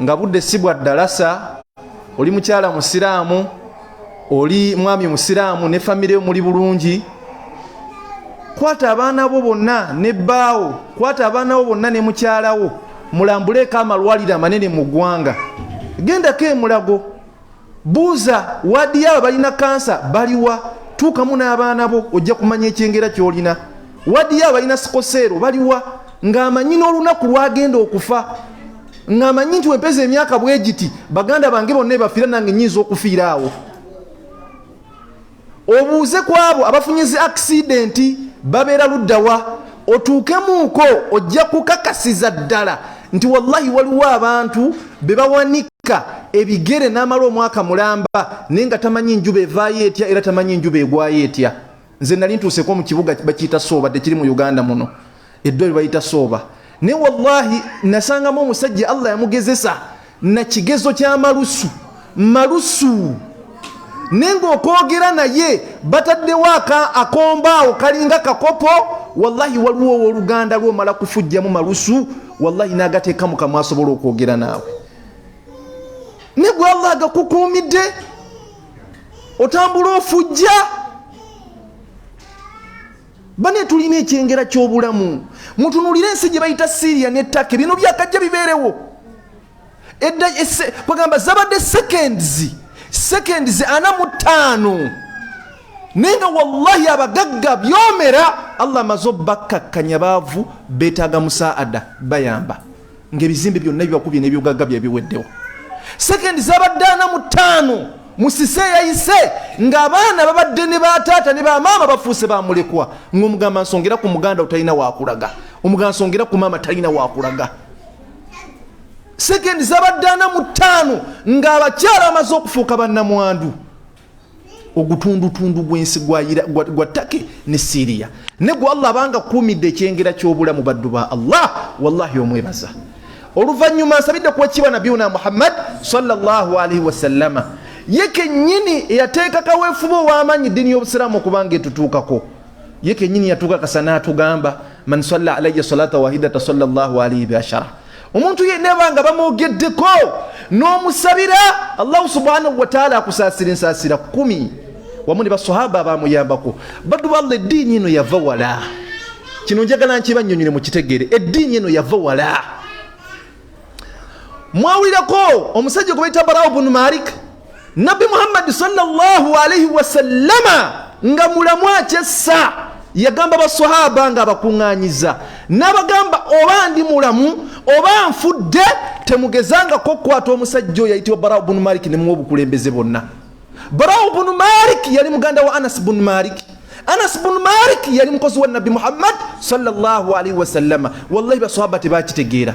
nga budde sibwa dalasa oli mukyala musiraamu oli mwami musiraamu ne family muli bulungi kwata abaana bo bonna ne baawo kwata abaana bo bonna ne mukyalawo mulambuleko amalwaliro amanene mu ggwanga gendako emulago buuza wadi yabo balina kansa baliwa tuukamu n'abaana bo ojja kumanya ekyengera kyolina wadi yabo balina sikoseero baliwa ng'amanyi n'olunaku lwagenda okufa ng'amanyi nti wempeza emyaka bwegiti baganda bange bonna bafiira nange nyinza okufiira awo obuuze ku abo abafunyize accidenti babeera luddawa otuukemuuko ojja kukakasiza ddala nti wallahi waliwo abantu be bawanika ebigere n'amala omwaka mulamba naye nga tamanyi njuba evaayo etya era tamanyi njuba egwayo etya nze nali ntuuseko mu kibuga bakiyita Sooba tekiri mu Uganda muno eddwaliro bayita Sooba naye wallahi nasangamu omusajja Allah yamugezesa na kigezo ky'amalusu malusu nenga okwogera naye bataddewo akombaawo kalinga kakopo wallahi waliwo oluganda lwomala kufujjamu malusu wallahi n'agateeka mu kamwa asobola okwogera naawe ne gwe Allah agakukuumidde otambula ofujja bane tulina ekyengera ky'obulamu mutunulire ensi gye bayita Syria ne Turkey bino byakajja bibeerewo edda kwagamba zabadde seconds 45 nenga wallahi abagagga byomera Allah mazo bakkakkanya baavu betaaga musaada bayamba ng'ebizimbe byonna byakubye n'ebyogagga byabiweddewo seconds zabadde 45 musise yayise ng'abaana babadde ne bataata ne bamaama bafuuse bamulekwa ng'omugamba nsongera ku muganda otalina wakulaga omugamba nsongera ku maama talina wakulaga seconds zabadde 45 ng'abakyala amaze okufuuka bannamwandu ogutundutundu gwensi gwa Turkey ne Syria ne gwe Allah abanga kuumidde ekyengera ky'obulamu baddu ba Allah wallahi omwebaza oluvannyuma nsabidde kuweekibwa nabiyuna Muhammad sallallahu alaihi wasallama yeke nyini yateeka kaweefuba ow'amanyi ddiini y'obusiraamu okubanga etutuukako yeke nyini yatuuka kasana atugamba man salla alayya salata wahidata sallallahu alaihi biashara omuntu yenna banga bamwogeddeko n'omusabira Allah subhanahu wa ta'ala akusaasira ensaasira 10 wamu ne basahaba abamuyambako baddu ba Allah eddiini eno yava wala kino njagala nkibannyonnyole mu kitegeere eddiini eno yava wala mwawulirako omusajja gwe bayita Bara'u ibn Malik Nabi Muhammad sallallahu alaihi wasallama nga mulamu akyessa yagamba basahaba nga abakuŋŋaanyiza n'abagamba oba ndi mulamu oba nfudde temugezangako okukwata omusajja oyo yayitibwa Bara'u ibn Malik ne muwa obukulembeze bonna. Bara'u ibn Malik yali muganda wa Anas ibn Malik. Anas ibn Malik yali mukozi wa Nabi Muhammad sallallahu alaihi wasallama. Wallahi basahaba tebakitegeera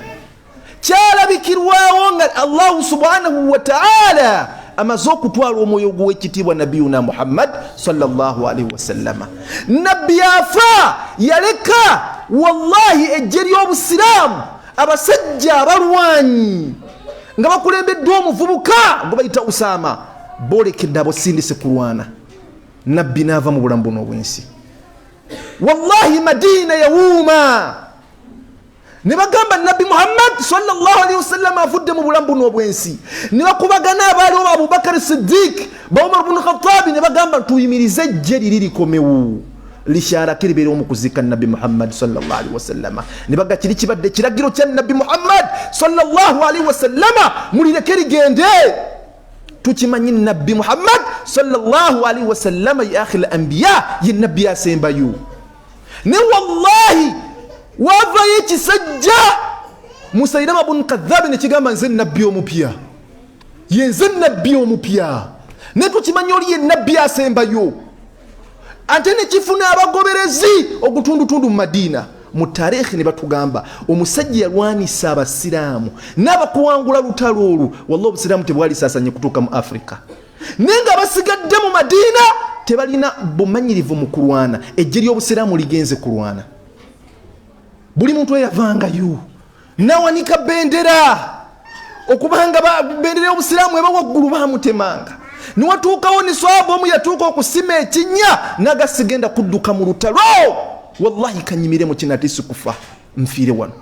kyalabikirwawo nga Allah subhanahu wa ta'ala amaze okutwala omwoyo gw'ekitiibwa nabiyuna Muhammad sallallahu alaihi wasallama. Nabbi afa yaleka wallahi ejje ly'obusiraamu abasajja abalwanyi nga bakulembeddwa omuvubuka gwe bayita Usama bolekedde abosindise kulwana. Nabbi n'ava mu bulamu buno obw'ensi. Wallahi Madina yawuuma ne bagamba Nabi Muhammad sallallahu alaihi wasallam afudde mu bulamu buno obw'ensi. Ne bakubagana abaaliwo Abu Bakar Siddiq ba Umar ibn Khattab ne bagamba tuyimirize ejje liri likomewo lishara kiribere omukuzika Nabi Muhammad sallallahu alaihi wasallam. Ne baga kiri kibadde kiragiro kya Nabi Muhammad sallallahu alaihi wasallam mulireke ligende tukimanyi Nabi Muhammad sallallahu alaihi wasallam ya akhil anbiya ye Nabi asembayo. Ne wallahi wava yekisajja Musailama ibn Kadhab ne kigamba nze Nabbi omupya yenze Nabbi omupya ne tukimanyi oli ye Nabbi asembayo. Ate ne kifuna abagoberezi ogutundutundu mu Madina. Mu tarehe ne batugamba omusajja yalwanisa abasiraamu n'abakuwangula lutalo olwo wallahi obusiraamu tebwali sasanye kutuuka mu Afrika. Nenga basigadde mu Madina tebalina bumanyirivu mu kulwana ejje ly'obusiraamu ligenze kulwana. Buli muntu eyavangayo nawanika bendera okubanga bendera y'obusiraamu eba waggulu bamutemanga. Niwatuukawo ni swahaba omu yatuuka okusima ekinnya nagasigenda kudduka mu lutalo wallahi kanyimire mu kinatisi kufa mfiire wano.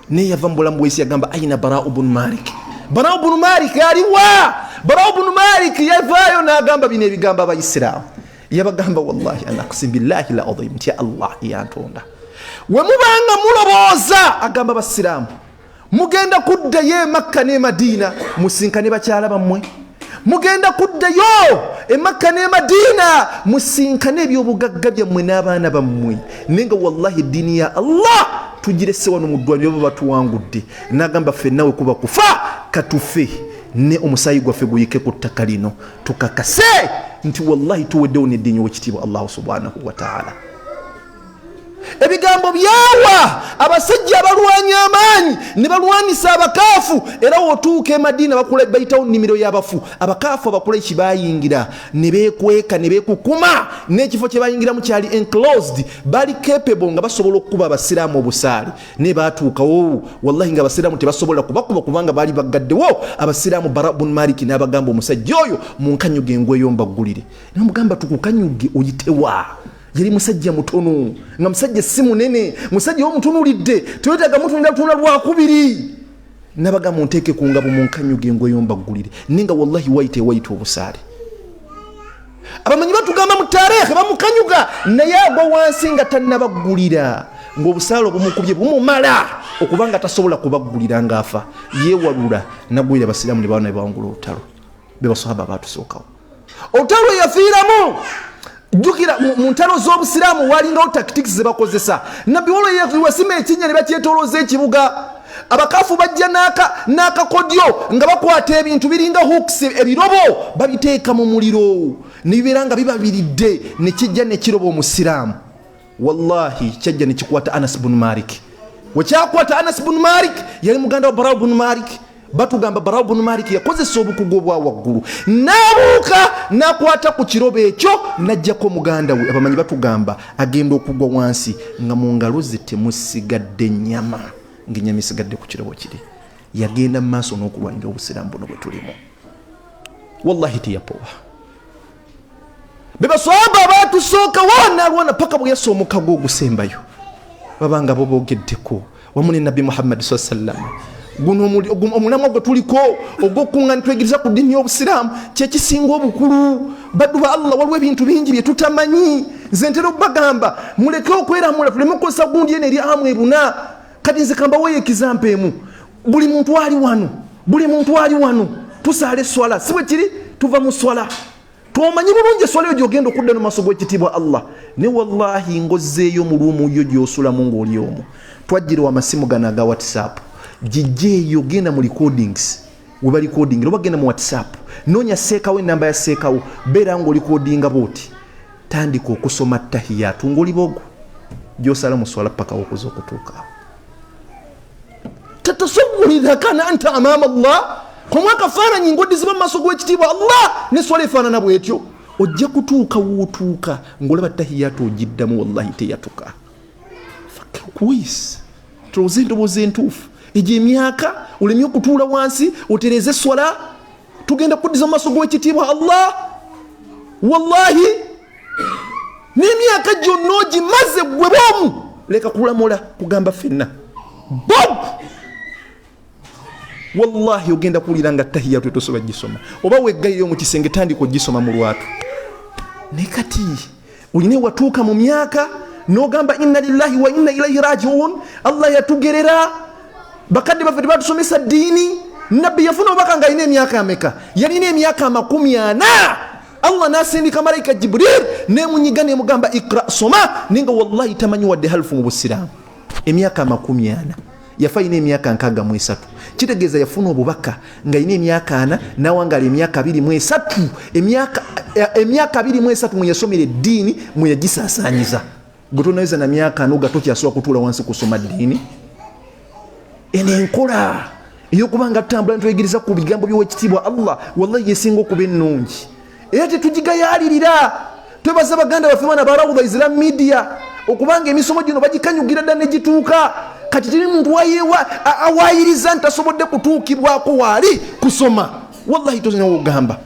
Ne yava mu bulamu bw'ensi yagamba aina Bara'u ibn Malik. Bara ibn Malik aliwa. Bara ibn Malik yavayo n'agamba bino ebigamba abayisiraamu. Yabagamba wallahi anakusim billahi la adhim ya Allah yantonda. We mubanga mulobooza agamba basiraamu. Mugenda kuddayo Makka ne Madina musinkane bakyala bammwe. Mugenda kuddayo Makka ne Madina musinkane ebyobugagga byammwe n'abaana bammwe. Nenga wallahi dini ya Allah tugirese wano mu ddwaliro batuwangudde. Nagamba ffenna we kuba kufa katufe ne omusayi gwaffe guyike ku ttaka lino tukakase nti wallahi tuweddewo n'eddiini w'ekitiibwa Allah subhanahu wa ta'ala. Ebigambo byawa abasajja abalwanya amaanyi ne balwanisa abakaafu era wotuuka Madina bakula bayitawo nnimiro y'abafu abakaafu abakula ekibayingira ne beekweka ne beekukuma n'ekifo kye bayingiramu kyali enclosed bali capable nga basobola okukuba abasiraamu obusaale ne baatuukawo wallahi nga abasiraamu tebasobola kubakuba kubanga baali bagaddewo abasiraamu Bara ibn Malik n'abagamba omusajja oyo munkanyuge engweyomba ggulire n'amugamba tukukanyuge oyitewa. Yali musajja mutono nga musajja si munene musajja omutunulidde toyetaga mutunira tuna lwakubiri nabaga munteeke ku ngabo munkanyuge engweyomba ggulire ninga wallahi waite obusaale. Abamanyi batugamba mu tarehe bamukanyuga naye agwa wansi nga tannabaggulira ng'obusaale obumukubye bumumala okubanga tasobola kubaggulira ng'afa yeewalula nagwira abasiraamu ne baana ne bawangula olutalo be basahaba baatusookawo olutalo yafiiramu. Jukira mu ntalo z'obusiraamu walingawo tactics ze bakozesa. Nabbi wolo yewasima ekinnya ne bakyetolooza ekibuga. Abakaafu bajja n'akakodyo nga bakwata ebintu biringa hooks ebirobo babiteeka mu muliro ne bibeera nga bibabiridde ne kijja ne kiroba omusiraamu. Wallahi kyajja ne kikwata Anas ibn Malik. Wekyakwata Anas ibn Malik yali muganda wa Bara ibn Malik. Batugamba Bara ibn Malik yakozesa obukugu obwa waggulu n'abuuka n'akwata ku kirobe ekyo n'ajjako muganda we. Abamanyi batugamba agenda okugwa wansi nga mu ngalo ze temusigadde nnyama ng'ennyama esigadde ku kirobo kiri. Yagenda mu maaso n'okulwanira obusiraamu buno bwe tulimu. Wallahi teyapowa. Be baswahaba abaatusooka wanaalwana paka bwe yassa omukago ogusembayo babanga bo boogeddeko wamu ne Nabbi Muhammad sallallahu alaihi wasallam. Guno omulamwa gwe tuliko ogw'okuŋŋaana nitwegiriza ku ddiini y'obusiraamu kyekisinga obukulu. Baddu ba Allah waliwo ebintu bingi bye tutamanyi. Nze ntera okubagamba muleke okweramula tuleme kukozesa gundi eno eri amu ebuna. Kati nze kambawo ekizampa emu. Buli muntu ali wano tusaale swala si bwe kiri tuva mu swala twomanyi bulungi eswala eyo gy'ogenda okudda no maaso g'ekitiibwa Allah ne wallahi ngozzeeyo mu luumu yo gy'osulamu ng'oli omu. Twajjira amasimu gano aga WhatsApp jijjeeyo genda mu recordings we bali recording oba genda mu WhatsApp noonya seekawo enamba ya seekawo beera ng'oli recordinga booti tandika okusoma tahiyatu ng'oli bogo gy'osala mu swala paka okuza okutuuka. Tatasawwurira kana anta amaama Allah komwaka faananyi ng'oddiziba mu maaso g'ekitiibwa Allah ne swala efaanana bw'etyo ojja kutuuka wootuuka ng'olaba tahiyatu ogiddamu wallahi teyatuka. Kuwisi tulowooza endobooza entuufu ejje emyaka olemye okutuula wansi otereze swala tugenda kuddiza mu maaso g'ekitiibwa Allah wallahi n'emyaka gyonna ogimaze gwe bwomu leka kulamula kugamba ffenna bob wallahi ogenda kuwulira nga tahiyatu etosobola gisoma oba weggayire mu kisenge tandika ogisoma mu lwatu ne kati olina watuuka mu myaka n'ogamba inna lillahi wa inna ilaihi rajiun. Allah yatugerera bakadde baffe tebatusomesa ddiini. Nabbi yafuna obubaka ng'alina emyaka ameka? Yalina emyaka 40. Allah n'asindika malayika Jibril nemunyiga nemugamba ikra soma ninga wallahi tamanyi wadde halfu mu busiraamu. Emyaka 40 yafa alina emyaka 63. Kitegeeza yafuna obubaka ng'alina emyaka 4 nawangala emyaka 23. Emyaka 23 mwe yasomera eddiini mwe yagisaasaanyiza. Gotonaweza na myaka 4 gatokyasobola kutuula wansi kusoma ddiini. Eno enkola ey'okubanga tutambula ntwegiriza ku bigambo by'owekitiibwa Allah wallahi yesinga okuba ennungi era tetugigayaalirira. Twebaza baganda baffe baana barawuda Islam media okubanga emisomo gino bagikanyugira ddala ne gituuka. Kati tiri muntu awaayiriza ntasobodde kutuukibwako waali kusoma wallahi tozina wogamba.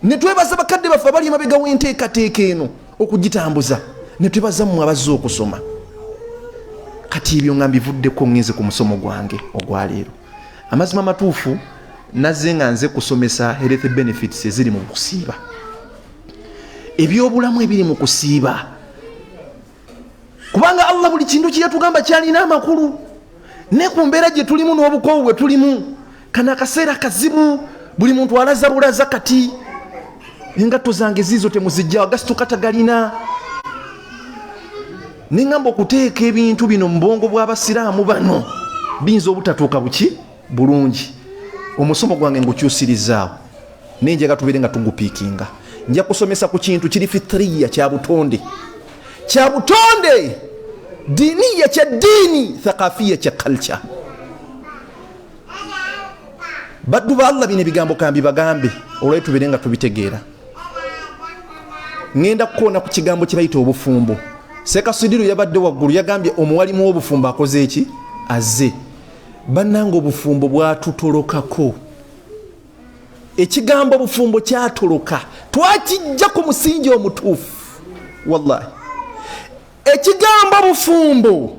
Ne twebaza bakadde baffe abali emabega w'enteekateeka eno okugitambuza ne twebaza mmwe abazze okusoma. Kati ebyo nga mbivuddeko ngenze ku musomo gwange ogwaleero. Amazima matuufu nazze nga nze kusomesa health benefits eziri mu kusiiba, ebyobulamu ebiri mu kusiiba, kubanga Allah buli kintu kye yatugamba kyalina amakulu. Ne ku mbeera gye tulimu n'obukoowu bwe tulimu, kana akaseera kazibu, buli muntu alaza bulaza kati. Engatto zange ziizo temuzijja, agasito katagalina. Ningamba okuteeka ebintu bino mu bwongo bw'abasiraamu bano biyinza obutatuuka buki bulungi. Omusomo gwange ngukyusirizaawo, nenjaga tubeere nga tugupiikinga. Nja kusomesa ku kintu kiri fitriya, kya butonde, kya butonde, diniya kya dini, thaqafiya kya culture. Baddu ba Allah bino ebigambo kambi bagambe olwayo tubeere nga tubitegeera. Ngenda kukoona ku kigambo kye bayita obufumbo. Sekasudiru yabadde waggulu yagambye omuwalimu w'obufumbo akoze eki? Azze. Bannange obufumbo bwatutolokako. Ekigambo obufumbo kyatoloka, twakijja ku musingi omutuufu. Wallahi ekigambo obufumbo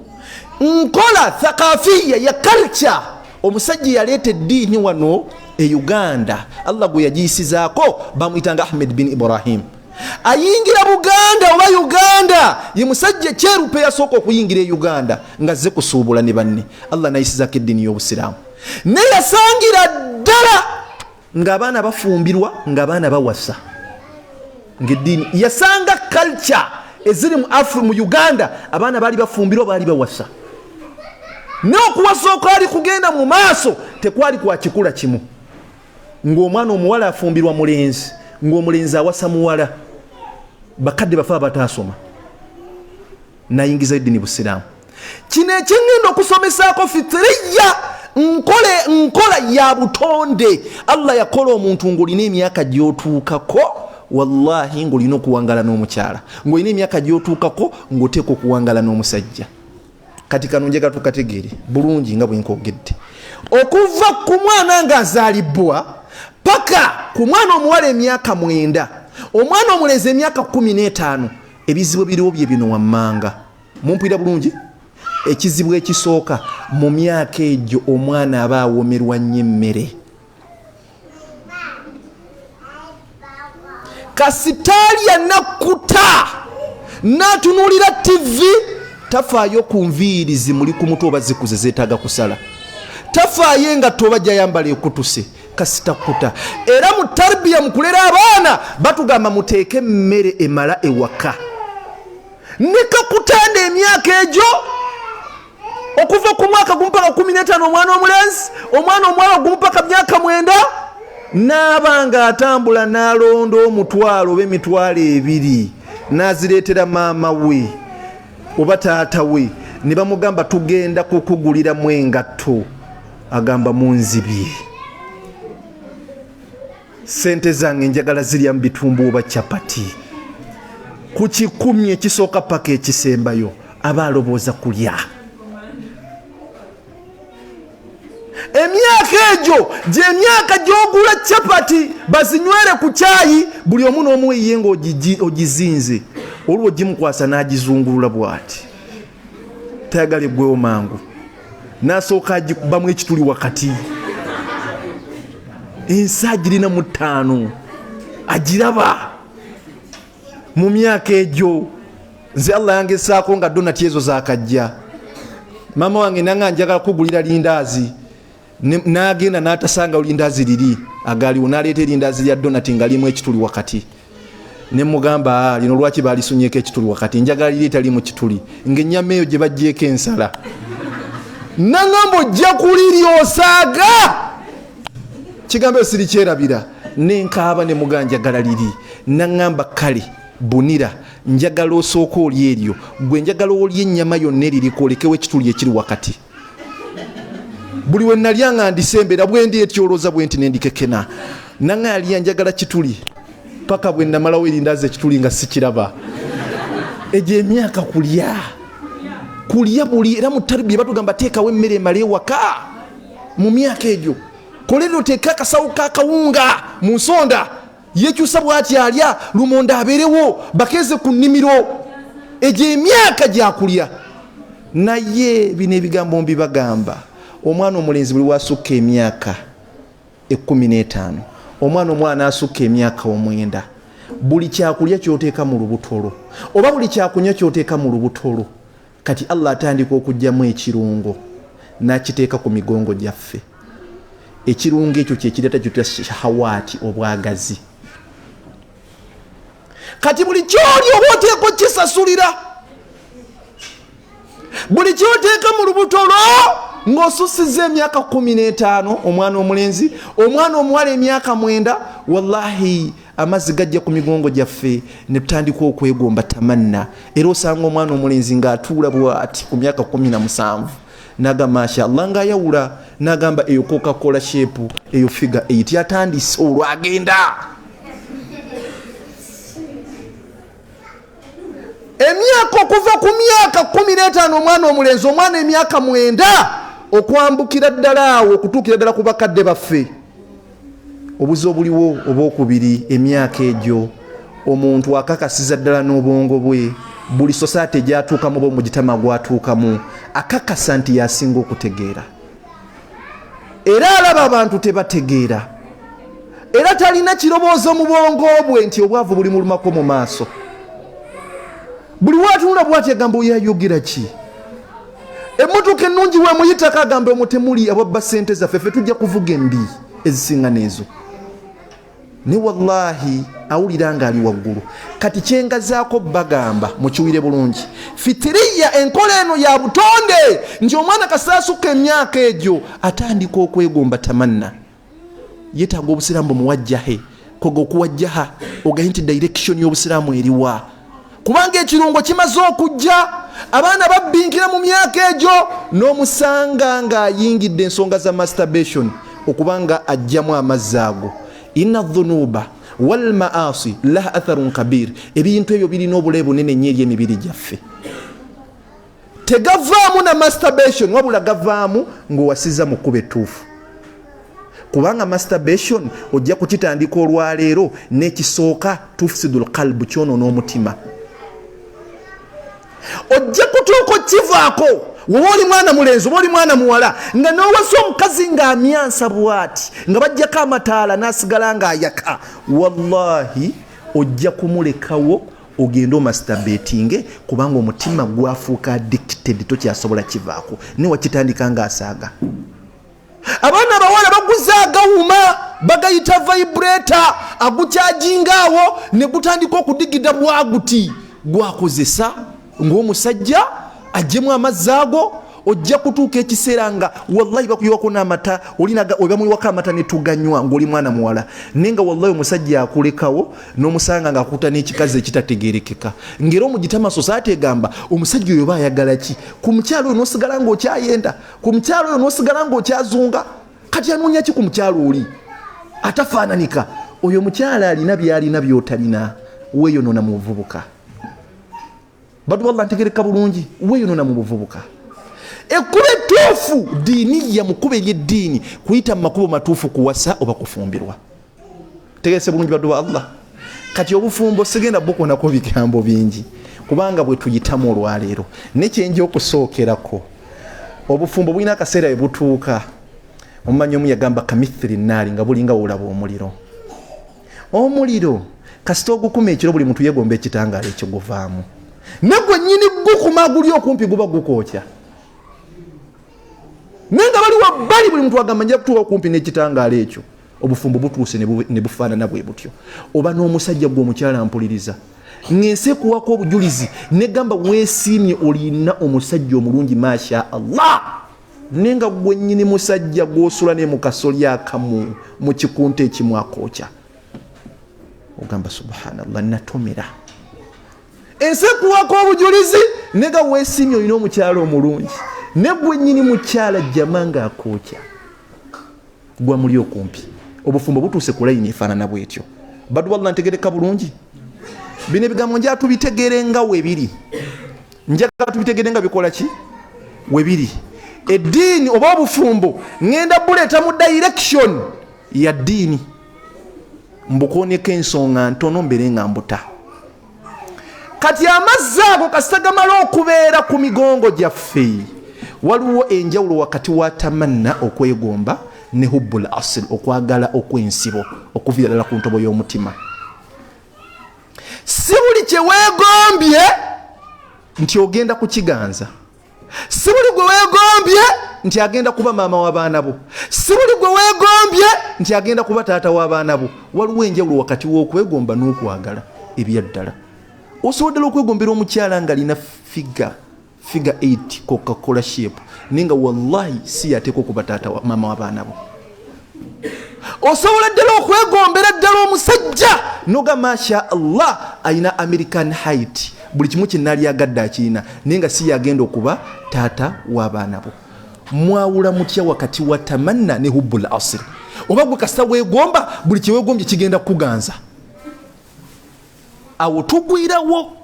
nkola thaqafiya ya culture. Omusajja yaleeta eddiini wano e Uganda, Allah gwe yagiyisizaako, bamuyitanga Ahmed bin Ibrahim. Ayingira Buganda oba Uganda, ye musajja kyerupe yasooka okuyingira e Uganda ngazze kusuubula ne banne. Allah nayisizako eddiini y'obusiraamu. Ne yasangira ddala ng'abaana bafumbirwa, ng'abaana bawasa. Ng'eddiini yasanga culture eziri mu Uganda, abaana baali bafumbirwa, baali bawasa. N'okuwasa okwali kugenda mu maaso tekwali kwa kikula kimu. Ng'omwana omuwala afumbirwa mulenzi, ng'omulenzi awasa muwala. Bakadde bafa bataasoma. Nayingiza eddiini busiraamu. Kino ekingenda okusomesaako fitriya, nkola ya butonde. Allah yakola omuntu ng'olina emyaka gy'otuukako, wallahi ng'olina okuwangala n'omukyala, ng'olina emyaka gy'otuukako ng'oteeka okuwangala n'omusajja. Kati kano njagala tukategeere bulungi nga bwe nkogedde. Okuva ku mwana ng'azaalibwa paka ku mwana omuwala emyaka 9, omwana omulenzi emyaka 15, ebizibu biriwo bye bino wammanga. Mumpulira bulungi? Ekizibu ekisooka, mu myaka egyo omwana aba awomerwa nnyo emmere. Kasitaali yanakkuta n'atunuulira TV, tafaayo ku nviiri zimuli ku mutwe oba zikuze zeetaaga kusala. Tafaayo engatto oba gyayambala ekutuse, kasitakuta. Era mu tarbiya mu kulera abaana batugamba muteeke emmere emala ewaka. Ne kakutanda emyaka egyo okuva ku mwaka gumu paka 15 omwana omulenzi, omwana omuwala gumu paka myaka 9, n'abanga atambula n'alonda omutwalo oba emitwalo 2 n'azireetera maama we oba taata we, ne bamugamba tugenda kukuguliramu engatto, agamba munzibye. Sente zange njagala zirya mu bitumbu oba chapati. Ku 10 ekisooka paka ekisembayo aba alobooza kulya. Emyaka egyo gye myaka gy'ogula chapati bazinywere ku caayi, buli omu n'omuyiye ng'ogizinze. Olwo gimukwasa n'agizungulula bw'ati, tayagala eggwewo mangu, n'asooka agikubamu ekituli wakati. Ensi agirina mu 5 agiraba. Mu myaka egyo nze Allah yangesaako nga donati ezo zaakajja. Mama wange nanga njagala kugulira lindaazi, n'agenda n'atasanga lindaazi liri agaaliwo, n'aleeta erindaazi lya donati nga limu ekituli wakati. Ne mugamba lino lwaki balisunyeko ekituli wakati, njagala lireeta limu kituli, ng'ennyama eyo gye baggyeko ensala. Nangamba ojja kulirya osaaga. Kigambo sirikyerabira, nenkaaba ne mugamba njagala liri. Nangamba kale bunira, njagala osooka oli eryo, gwe njagala oli ennyama yonna eririko, olekewo ekituli ekiri wakati. Buli we nalya nga ndisembera bwe ndi etyolooza bwe nti nendikekena. Nanga yalya njagala kituli paka bwe namalawo erindaazi ekituli nga sikiraba. Egyo emyaka kulya buli, era mu tarbiya batugamba teekawo emmere emala ewaka. Mu myaka egyo kolero teeka akasawo k'akawunga mu nsonda, yekyusa bw'ati alya, lumonda abeerewo, bakeeze ku nnimiro. Egyo emyaka gyakulya. Naye bino ebigambo mbibagamba, omwana omulenzi buli wasukka emyaka 15 omwana asukka emyaka 9 buli kyakulya kyoteeka mu lubutolo oba buli kyakunywa kyoteeka mu lubutolo kati Allah atandika okujjamu ekirungo n'akiteeka ku migongo gyaffe. Ekirungo ekyo kyekireta kyotya shahawati obwagazi. Kati buli kyoli oba oteeka okisasulira, buli kyoteeka mu lubutolo ng'osusiza emyaka 15 omwana omulenzi, omwana omuwala emyaka 9, wallahi amazzi gajja ku migongo gyaffe ne tutandika okwegomba tamanna. Era osanga omwana omulenzi ng'atuula bw'ati ku myaka 17 n'agamba mashallah ng'ayawula n'agamba eyo Coca-Cola shape eyo figure 8 yatandise olwagenda. Emyaka okuva ku myaka 15 omwana omulenzi, omwana emyaka 9 okwambukira ddala awo okutuukira ddala ku bakadde baffe. Obuzo buliwo obwokubiri, emyaka egyo omuntu akakasiza ddala n'obwongo bwe buli society gyatuukamu oba omugitama gwatuukamu akakasa nti yasinga okutegeera, era alaba abantu tebategeera, era talina kiroboozo mu bwongo bwe nti obwavu buli mulumako mu maaso. Buli watunula bw'ati agamba oyo ayogera ki? Emmotoka ennungi weemuyitako agamba omutemuli ababba ssente zaffe, ffe tujja kuvuga embi ezisinga n'ezo. Ne wallahi awulira ng'ali waggulu. Kati kyengazaako bagamba mukiwire bulungi, fitiriya enkola eno ya butonde nti omwana kasaasuka emyaka egyo atandika okwegomba tamanna. Yeetaaga obusiraamu bumuwajjahe, koga okuwajjaha ogaye nti direction y'obusiraamu eriwa, kubanga ekirungo kimaze okujja. Abaana babbinkira mu myaka egyo n'omusanga ng'ayingidde ensonga za masturbation okubanga ajjamu amazzi ago. Inna dhunuba wal maasi laha atharun kabir. Ebintu ebyo birina obulabe bunene nnyo eri emibiri gyaffe. Tegavaamu na masturbation, wabula gavaamu ng'owasiza mu kkuba ettuufu. Kubanga masturbation ojja kukitandika olwaleero n'ekisooka tufsidul qalbu, kyonoona omutima. Ojja kutuuka kivaako woba oli mwana mulenzi oba oli mwana muwala nga n'owasa omukazi ng'amyansa bw'ati nga bajjako amataala n'asigala ng'ayaka, wallahi ojja kumulekawo ogenda omasturbatinge kubanga omutima gwafuuka addicted, tokyasobola kivaako ne wakitandika ng'asaaga. Abaana abawala baguza agawuma bagayita vibrator, agukyajingaawo ne gutandika okudigida bwaguti gwakozesa ng'omusajja ajjemu amazzi ago. Ojja kutuuka ekiseera nga wallahi bakuyiwako n'amata, obamuyiwako amata ne tuganywa ng'oli mwana muwala, naye nga wallahi omusajja akulekawo n'omusanga ng'akuta n'ekikazi ekitategeerekeka. Ng'era omugitama society egamba omusajja oyo oba ayagala ki? Ku mukyalo oyo n'osigala ng'okyayenda, ku mukyalo oyo n'osigala ng'okyazunga. Kati anoonya ki ku mukyalo oli atafaananika? Oyo mukyala alina by'alina by'otalina, weeyonoona mu buvubuka. Badu Allah ntegereka bulungi, weeyonoona mu buvubuka. Ekkuba ettuufu diiniya, mukkuba ery'eddiini, kuyita mu makubo matuufu kuwasa oba kufumbirwa. Tegese bulungi badu wa Allah. Kati obufumbo sigenda bukonako bigambo bingi kubanga bwe tuyitamu olwaleero. Nekyenja okusookerako obufumbo bulina akaseera bwe butuuka. Omumanyi omu yagamba kamithiri naali nga bulinga olaba omuliro. Omuliro kasita ogukuma ekiro buli muntu yegomba ekitangaala ekyo guvaamu. Negwe nnyini gukuma guli okumpi guba gukookya. Nenga bali wabbali buli muntu agamba nja kutuuka okumpi n'ekitangaala ekyo. Obufumbo butuuse ne bufaanana bwe butyo. Oba n'omusajja gw'omukyala mpuliriza ng'ensi ekuwako obujulizi negamba weesiimye olina omusajja omulungi masha Allah, nenga gwe nnyini musajja gw'osula ne mu kasolya akamu mu kikunta ekimu akookya. Ogamba subhanallah, natomera. Ensi ekuwako obujulizi nega weesiimye olina omukyala omulungi, ne gwe nnyini mukyala jjama ng'akookya, gwa muli okumpi. Obufumbo butuuse ku layini efaanana bw'etyo. Badu wallah ntegereka bulungi. Bino ebigambo njagala tubitegere nga weebiri. Njagala tubitegere nga bikola ki? Weebiri. Eddiini oba obufumbo ngenda buleeta mu direction ya ddiini. Mbukooneko ensonga ntono mbere nga mbuta. Kati amazzi ago kasita gamala okubeera ku migongo gyaffe, waliwo enjawulo wakati wa tamanna okwegomba ne hubbul asl okwagala okwensibo okuvira ddala ku ntobo y'omutima. Si buli kye weegombye nti ogenda kukiganza, si buli gwe weegombye nti agenda kuba maama w'abaana bo, si buli gwe weegombye nti agenda kuba taata w'abaana bo. Waliwo enjawulo wakati w'okwegomba n'okwagala ebyaddala. Osobola ddala okwegombera omukyala nga alina figure 8 Coca-Cola shape ninga wallahi si yateeka okuba taata wa maama w'abaana bo. Osobola ddala okwegombera ddala omusajja noga masha Allah ayina American height, buli kimu kinali agadde akirina ninga si yagenda okuba taata w'abaana bo. Mwawula mutya wakati wa tamanna ne hubbul asr? Oba gwe kasita weegomba buli kye weegombye kigenda kuganza, awo tugwirawo.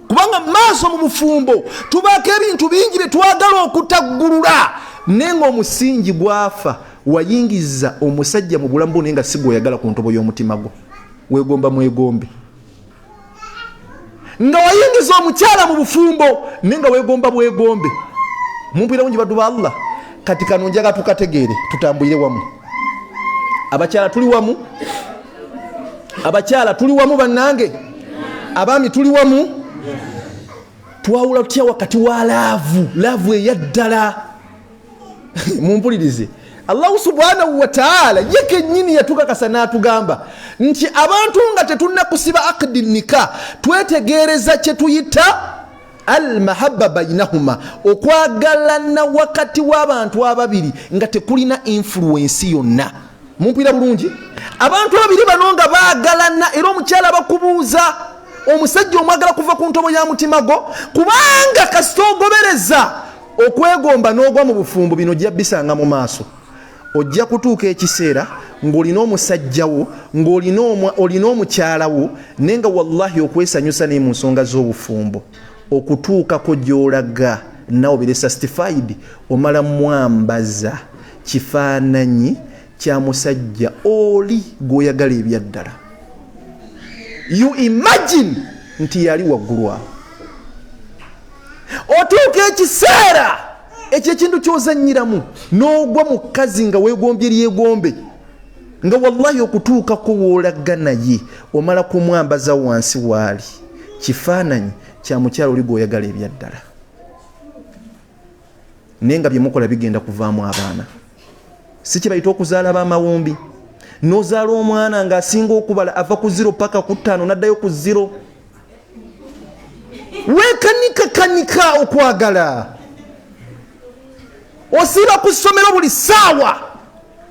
Kubanga maaso mu bufumbo tubaako ebintu bingi bye twagala okutaggulula, nenga omusingi gwafa wayingiza omusajja mu bulamu bwo nenga si gw'oyagala ku ntobo y'omutima gwo. Weegomba mwegombe. Nga wayingiza omukyala mu bufumbo nenga weegomba bwegombe. Mumpira mungi baddu ba Allah, kati kano njaga tukategeere tutambulire wamu. Abakyala tuli wamu, abakyala tuli wamu bannange, abaami tuli wamu. Twawula tutya wakati wa laavu eyaddala. Mumpulirize, Allah subhanahu wa ta'ala yeke nyini yatukakasa n'atugamba nti abantu nga tetunnakusiba aqdi nika twetegereza kye tuyita al-mahabba bainahuma, okwagalana wakati w'abantu ababiri nga tekulina influence yonna. Mumpira bulungi, abantu ababiri bano nga baagalana era omukyala bakubuuza omusajja omwagala kuva ku ntobo ya mutima go, kubanga kasita ogobereza okwegomba n'ogwa mu bufumbo bino ojja bisanga mu maaso. Ojja kutuuka ekiseera ng'olina omusajjawo ng'olina omukyalawo nenga wallahi okwesanyusa ne mu nsonga z'obufumbo okutuukako gy'olaga nawe bere satisfied, omala mwambaza kifaananyi kya musajja oli gw'oyagala ebyaddala. You imagine nti yali waggulu awo. Otuuka ekiseera ekyo ekintu ky'ozannyiramu n'ogwa mu kazi nga weegombye lyegombe, nga wallahi okutuukako w'olaga naye omala kumwambaza wansi waali kifaananyi kya mukyala oli gw'oyagala ebyaddala. Naye nga bye mukola bigenda kuvaamu abaana. Si kye bayita okuzaala b'amawumbi. N'ozaala omwana ng'asinga okubala ava ku 0 paka ku 5 n'addayo ku 0. Weekanika okwagala. Osiba ku ssomero buli ssaawa.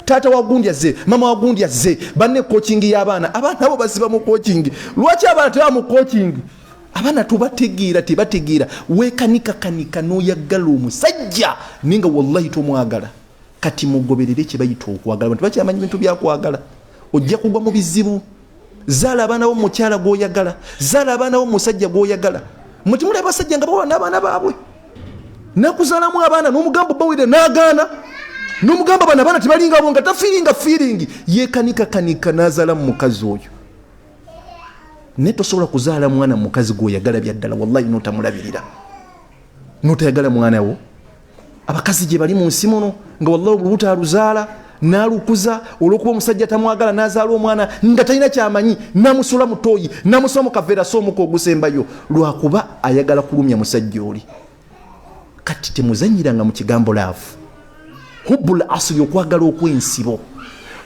Taata wa gundi azze, mama wa gundi azze, banne coaching y'abaana. Abaana abo basiba mu coaching. Lwaki abaana teba mu coaching? Abaana tebategeera. Weekanika n'oyagala omusajja ninga wallahi tomwagala. Kati mugoberere kye bayita okwagala. Abantu bakyamanyi bintu byakwagala. Ojja kugwa mu bizibu. Zaala abaana bo mukyala gw'oyagala, zaala abaana bo musajja gw'oyagala. Muti muli abasajja nga bawa n'abaana baabwe. Nakuzaalamu abaana n'omugamba bawire n'agaana. N'omugamba bano abaana tebalinga abo nga tafiiringa yeekanika n'azaala mu mukazi oyo. Naye tosobola kuzaala mwana mukazi gw'oyagala byaddala, wallahi n'otamulabirira. N'otayagala mwana wo. Abakazi gye bali mu nsi muno nga wallahi olubuto aluzaala n'alukuza olw'okuba omusajja tamwagala n'azaala omwana nga talina kyamanyi, n'amusula mu tooyi, n'amusula mu kaveera s'omuka ogusembayo lwakuba ayagala kulumya musajja oli. Kati temuzanyiranga mu kigambo laavu. Hubbul asli, okwagala okw'ensibo.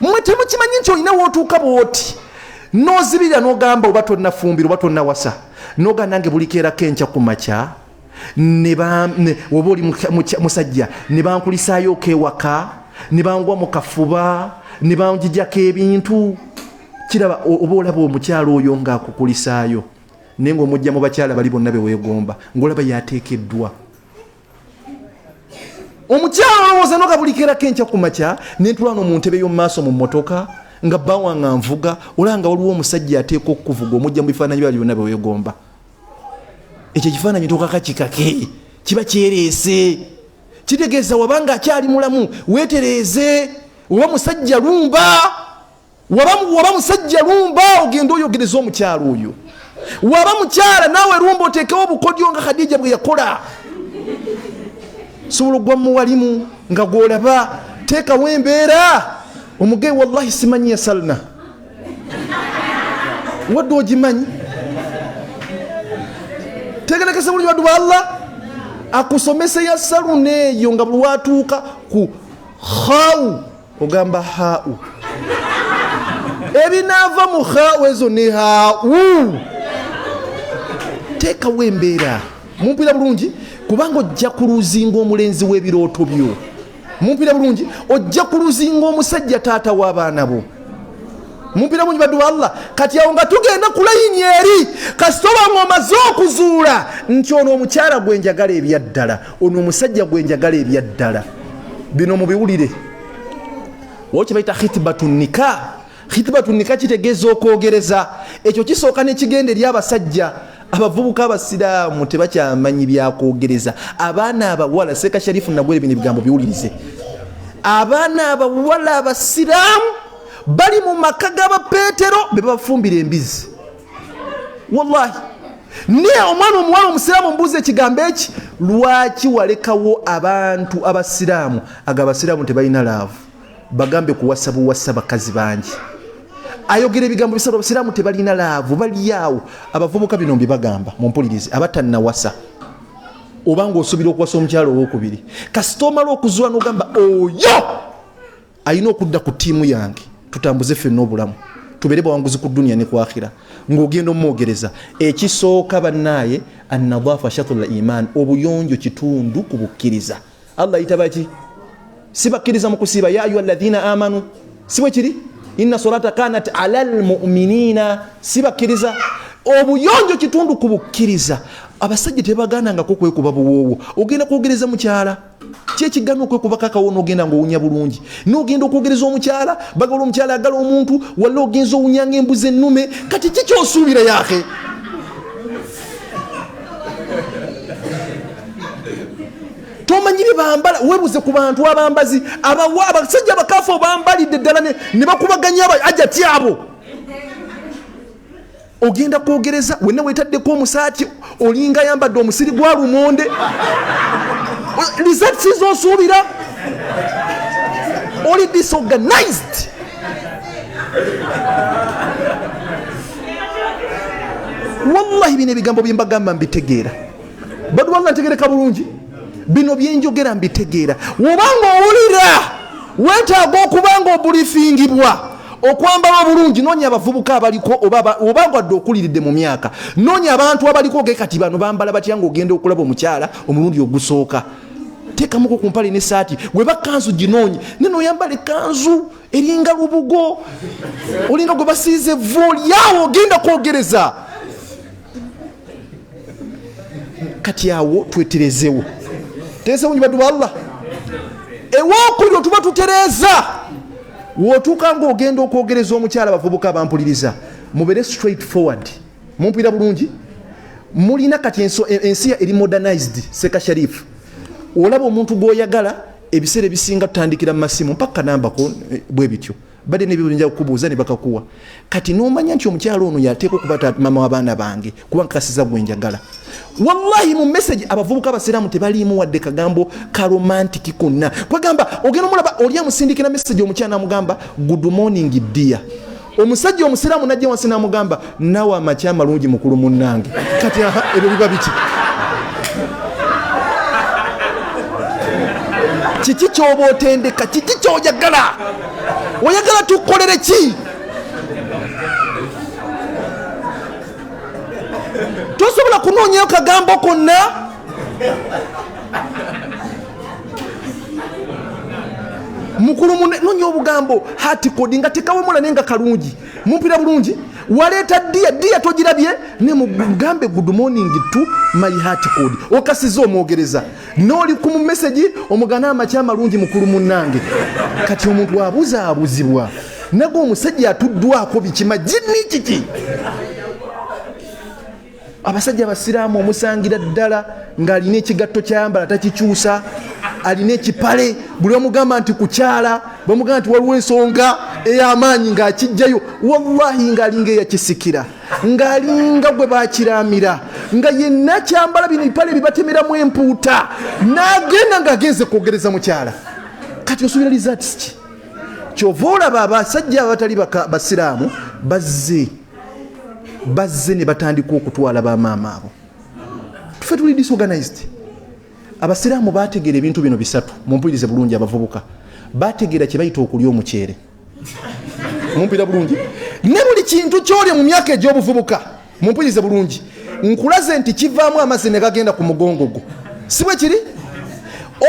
Mmwe temukimanyi nti olina w'otuuka bw'oti n'ozibirira n'ogamba oba tonnafumbira oba tonnawasa n'oga nange buli keerako enkya ku makya oba oli musajja ne bankulisaayo okewaka ne bangwa mu kafuba ne banjijjako ebintu. Kiraba oba olaba omukyala oyo ng'akukulisaayo naye ng'omujja mu bakyala bali bonna be weegomba ng'olaba yateekeddwa. Omukyala olowooza noga buli keerako enkya ku makya n'entulano mu ntebe y'omu maaso mu mmotoka nga bbawa nga nvuga olanga waliwo omusajja ateeka okuvuga omujja mu bifaananyi bali byonna be weegomba. Ekyo ekifaananyi tokakakikake kiba kyereese, kitegeeza wabanga akyali mulamu weetereeze. Oba musajja lumba, waba musajja lumba ogenda oyogereza omukyala oyo. Waba mukyala naawe lumba oteekewo obukodyo nga Khadija bwe yakola. Sobola ogwa mu walimu nga gw'olaba teekawo embeera omuge wallahi simanyi yasalna wadde ogimanyi tegerekese buli waddu wa Allah akusomesa ya saluna eyo nga buli watuuka ku khau ogamba hau ebinaava mu khau ezo ne hau teekawo embeera mumpira bulungi kubanga ojja kuluzinga omulenzi w'ebirooto byo mumpira bulungi ojja kuluzinga omusajja taata w'abaana bo mumpira bulungi baddu wa Allah kati awo nga tugenda ku layini eri kasitoba ng'omaze okuzuula nti ono omukyala gwe njagala ebyaddala ono omusajja gwe njagala ebyaddala bino mubiwulire waliwo kye bayita khitbatu nika khitbatu nika kitegeeza okwogereza ekyo kisooka n'ekigenda eri abasajja abavubuka abasiraamu tebakyamanyi byakwogereza abaana abawala Seeka Sharifu nagwere bino ebigambo biwulirize abaana abawala abasiraamu bali mu maka g'abapeetero be babafumbira embizi wallahi niye omwana omuwala omusiraamu mbuuza ekigambo eki lwaki walekawo abantu abasiraamu aga abasiraamu tebalina laavu bagambe kuwasa buwasa bakazi bangi ayogera ebigambo bisatu abasiraamu tebalina laavu bali awo abavubuka bino mbibagamba mumpulirize abatannawasa obanga osuubira okuwasa omukyalo owokubiri kasita omala okuzuula n'ogamba oyo alina okudda ku ttiimu yange tutambuze ffenna obulamu tubeere bawanguzi ku dduniya ne ku akhira ng'ogenda omwogereza ekisooka bannaaye annadaafa shatrul iman obuyonjo kitundu ku bukkiriza Allah ayitaba ki sibakkiriza mu kusiiba ya ayuha alladhina amanu si bwe kiri inna salata kanat ala almu'minina sibakkiriza obuyonjo kitundu ku bukkiriza abasajja tebaganangako kwekuba buwoowo ogenda kwogereza mukyala kyekigana okwekuba kakawo n'ogenda ng'owunya bulungi n'ogenda okwogereza omukyala bagala omukyala agala omuntu walla ogenza owunyanga embuzi ennume kati kikyosuubira yaake tomanyi bye bambala weebuze ku bantu abambazi abasajja abakaafu obambalidde ddala ne bakubaganya ajati abo ogenda kwogereza wenna weetaddeko omusaati olinga ayambadde omusiri gwa lumonde results zosuubira oli disorganized wallahi bino ebigambo byembagamba mbitegeera badu wanga ntegereka bulungi bino byenjogera mbitegeera wobanga owulira weetaaga okubanga obulifingibwa okwambala obulungi noonya abavubuka abaliko obanga adde okuliridde mu myaka noonya abantu abaliko gekati bano bambala batya ng'ogenda okulaba omukyala omulundi ogusooka teekamuko ku mpale n'essaati weba kanzu ginoonye neno oyambala ekkanzu eringa lubugo olinga gwe basiize evvooli awo ogenda kwogereza kati awo tweterezewo terezewo nyibaddu ba Allah ewokuli otuba tutereeza wotuuka ng'ogenda okwogereza omukyala bavubuka abampuliriza mubere straight forward mumpira bulungi mulina kati ensi eri modernized Seeka Sharifu olaba omuntu gw'oyagala ebiseera ebisinga tutandikira mu masimu mpaka nambako bwe bityo badde nebibinja okubuuza ne bakakuwa kati n'omanya nti omukyala ono yateeka okuba mama w'abaana bange kuba nkasiza gwe njagala wallahi mu message abavubuka abasiraamu tebaliimu wadde kagambo ka romantiki konna kwegamba ogenda omulaba oli amusindikira message omukyala namugamba good morning dear omusajja omusiraamu najja wansi namugamba nawe amakya amalungi mukulu munnange kati ebyo biba biki kiki kyoba otendeka kiki kyoyagala oyagala tukolere ki tosobola kunoonyayo kagambo konna mukulu noonya obugambo hati kodi nga tekawemula nenga kalungi mumpira bulungi waleeta dia togirabye ne mugambe good morning to my heart code okasiza omwogereza n'oli ku message omugana amakya amalungi mukulu munnange kati omuntu abuzaabuzibwa nago omusajja atuddwako bikima jini kiki abasajja abasiraamu omusangira ddala ng'alina ekigatto kyayambala takikyusa alina ekipale buli omugamba nti kukyala bamugamba nti waliwo ensonga ey'amaanyi ng'akijjayo wallahi ng'alinga eyakisikira ng'alinga gwe bakiramira nga yenna kyambala bino ebipale bibatemeramu empuuta n'agenda ng'agenze kwogereza mukyala kati osubira results ki kyova olaba abasajja abatali basiraamu bazze ne batandika okutwala bamaama abo. Tufe tuli disorganized. Abasiraamu bategeera ebintu bino bisatu, mumpulirize bulungi abavubuka. Bategeera kye bayita okulya omuceere. Mumpulira bulungi. Ne buli kintu ky'olya mu myaka egy'obuvubuka, mumpulirize bulungi. Nkulaze nti kivaamu amazzi ne gagenda ku mugongo gwo. Si bwe kiri?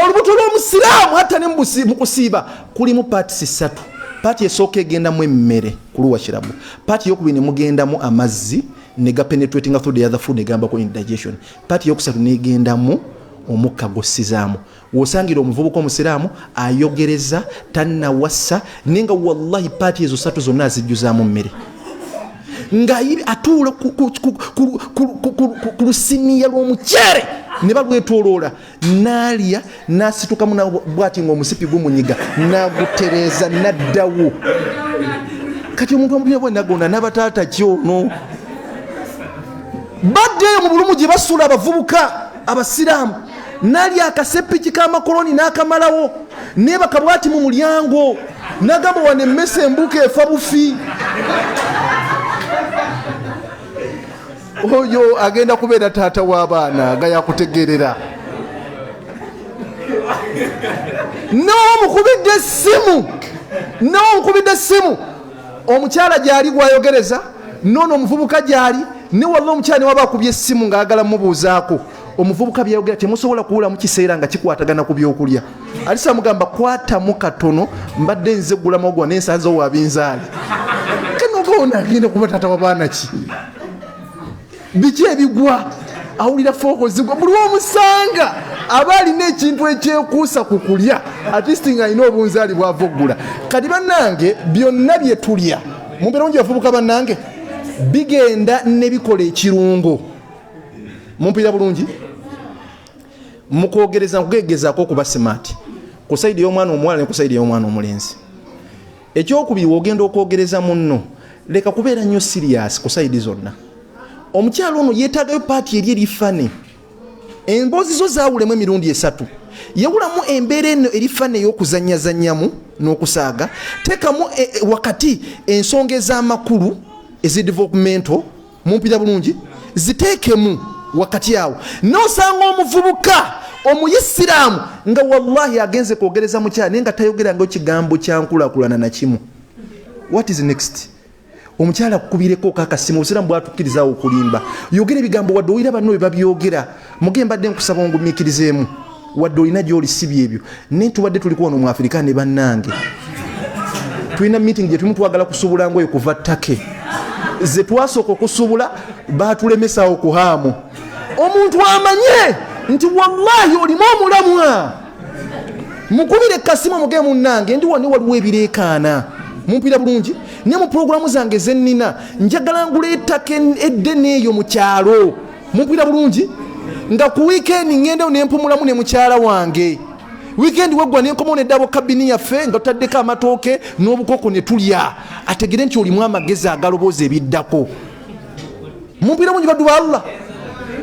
Olubuto lw'omusiraamu hatta ne mu kusiiba kulimu paati ssatu. Paati esooka egendamu emmere kuluwa kirabu. Paati ey'okubiri ne mugendamu amazzi ne gapenetrating through the other food ne gamba ku indigestion. Paati ey'okusatu negendamu omukka gossizaamu. Wosangira omuvubuka omusiraamu ayogereza tannawassa nenga wallahi paati ezo ssatu zonna azijjuzaamu mmere. Nga atuula ku lusiniya lw'omuceere ne balwetooloola n'alya n'asitukamu bw'ati ng'omusipi gumunyiga n'agutereeza n'addawo. Kati omuntu omulina bwe nagonda n'abataata kyono baddeeyo mu bulumu gye basula abavubuka abasiraamu n'alya akasepiki k'amakoloni n'akamalawo neebaka bw'ati mu mulyango n'agamba wane emmese embuka efa bufi. Oyo agenda kubeera taata w'abaana nga yakutegeerera. N'omukubidde essimu omukyala gy'ali gwayogereza noono omuvubuka gy'ali ne walla omukyala ne waba akubye essimu ng'ayagala mubuuzaako. Omuvubuka byayogera temusobola kuwula mu kiseera nga kikwatagana ku byokulya. Alisa mugamba kwatamu katono mbadde nze gula mogwa n'ensanzo wabinzaali. Kenogona agenda kuba taata w'abaana ki? Biki ebigwa awulira fooko zigwa buli omusanga aba alina ekintu ekyekuusa ku kulya at least ng'alina obunzaali bw'ava oggula. Kati bannange byonna bye tulya mumbeera mungi bavubuka bannange bigenda ne bikola ekirungo. Mumpulira bulungi mukwogereza nkugegezaako okuba smart ku sayidi y'omwana omuwala ne ku sayidi y'omwana omulenzi. Ekyokubiri wogenda okwogereza munno leka kubeera nnyo serious ku sayidi zonna. Omukyalo ono yeetaagayo paati eri erifane. Emboozi zo zaawulemu emirundi esatu. Yawulamu embeera eno erifane ey'okuzannyazannyamu n'okusaaga. Teekamu wakati ensonga ez'amakulu ez'edevelopmental. Mumpulira bulungi ziteekemu wakati awo. N'osanga omuvubuka omuyisiraamu nga wallahi agenze kwogereza mukyala naye nga tayogerangayo kigambo kya nkulaakulana na kimu. What is next? Omukyala kukubireko kakasimu obusiraamu bwatukkirizawo okulimba. Yogera ebigambo wadde oyira banno bye babyogera mugembadde nkusaba ongumiikirizeemu wadde olina gy'oli sibi ebyo. Naye tubadde tuli kuwano mu Afirika ne bannange tulina meeting gye tulimu twagala kusubula ngoye kuva ttake ze twasooka okusubula baatulemesa okuhaamu. Omuntu amanye nti wallahi olimu omulamwa mukubire kasimu muge munnange ndi wani waliwo ebireekaana. Mumpira bulungi ne mu programu zange zennina njagala ngula ettaka eddene eyo mu kyalo. Mumpira bulungi nga ku weekend ngenda ne mpumulamu ne mukyala wange. Weekend weggwa ne nkomo ne dabo kabini yaffe nga taddeka amatooke n'obukoko ne tulya. Ategere nti olimu amagezi agaloboza ebiddako. Mumpira bulungi baddu ba Allah.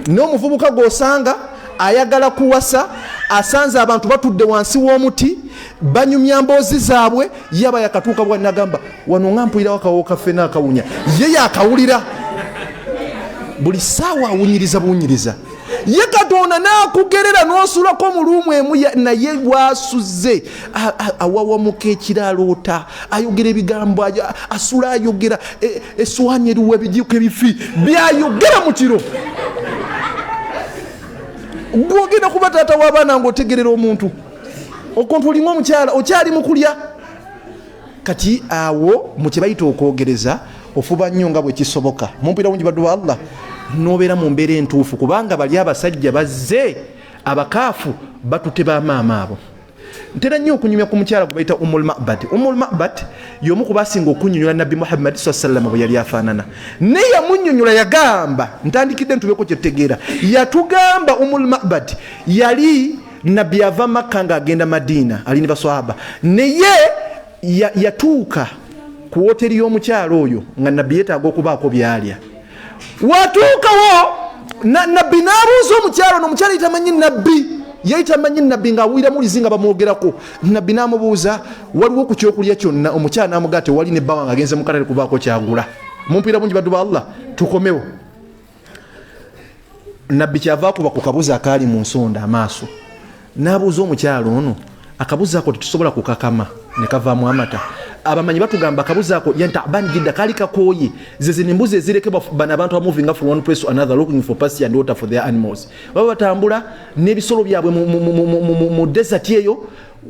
N'omuvubuka gw'osanga ayagala kuwasa asanze abantu batudde wansi w'omuti banyumya mboozi zaabwe yaba yakatuuka bwa nagamba wano ngampulirawo akawo kaffe n'akawunya ye yakawulira buli ssaawa awunyiriza buwunyiriza ye Katonda n'akugerera n'osulako mu luumu emu naye bw'asuzze awawamuka ekiraloota ayogera ebigambo asula ayogera essowaani eriwa ebijiiko ebifi byayogera mu kiro. Gwogenda kuba taata w'abaana ng'otegerera omuntu okontrolinga omukyala okyali mu kulya. Kati awo mu kye bayita okwogereza ofuba nnyo nga bwe kisoboka. Mumpira bungi baddu ba Allah n'obeera mu mbeera entuufu kubanga bali abasajja bazze abakaafu batute bamaama abo. Ntera nnyo okunyumya ku mukyala gwe bayita Ummul Ma'bad. Ummul Ma'bad y'omu ku baasinga okunnyonnyola Nabbi Muhammad sallallahu bwe yali afaanana. Naye yamunnyonnyola yagamba ntandikidde ntubeko kye tutegeera. Yatugamba Ummul Ma'bad yali Nabbi ava Makka ng'agenda Madina ali ne baswahaba. Naye yatuuka ku woteri y'omukyala oyo nga Nabbi yeetaaga okubaako byalya. Watuukawo Nabbi n'abuuza omukyala ono, omukyala tamanyi Nabbi yaita manyi nabbi ng'awulira mulizinga bamwogerako. Nabbi n'amubuuza waliwo ku kyokulya kyonna, omukyala n'amugamba ati wali ne bbawa ng'agenze mu katale kubaako kyagula. Mumpira bungi baddu ba Allah, tukomewo. Nabbi kyava akuba ku kabuzi akaali mu nsonda amaaso, n'abuuza omukyala ono, akabuzi ako tetusobola kukakama ne kavaamu amata. Abamanyi batugamba akabuzi ako yantabani jidda kali kakooye, zezino embuzi ezirekebwa bano abantu moving from one place to another looking for pasture and water for their animals. Baba batambula n'ebisolo byabwe mu desert eyo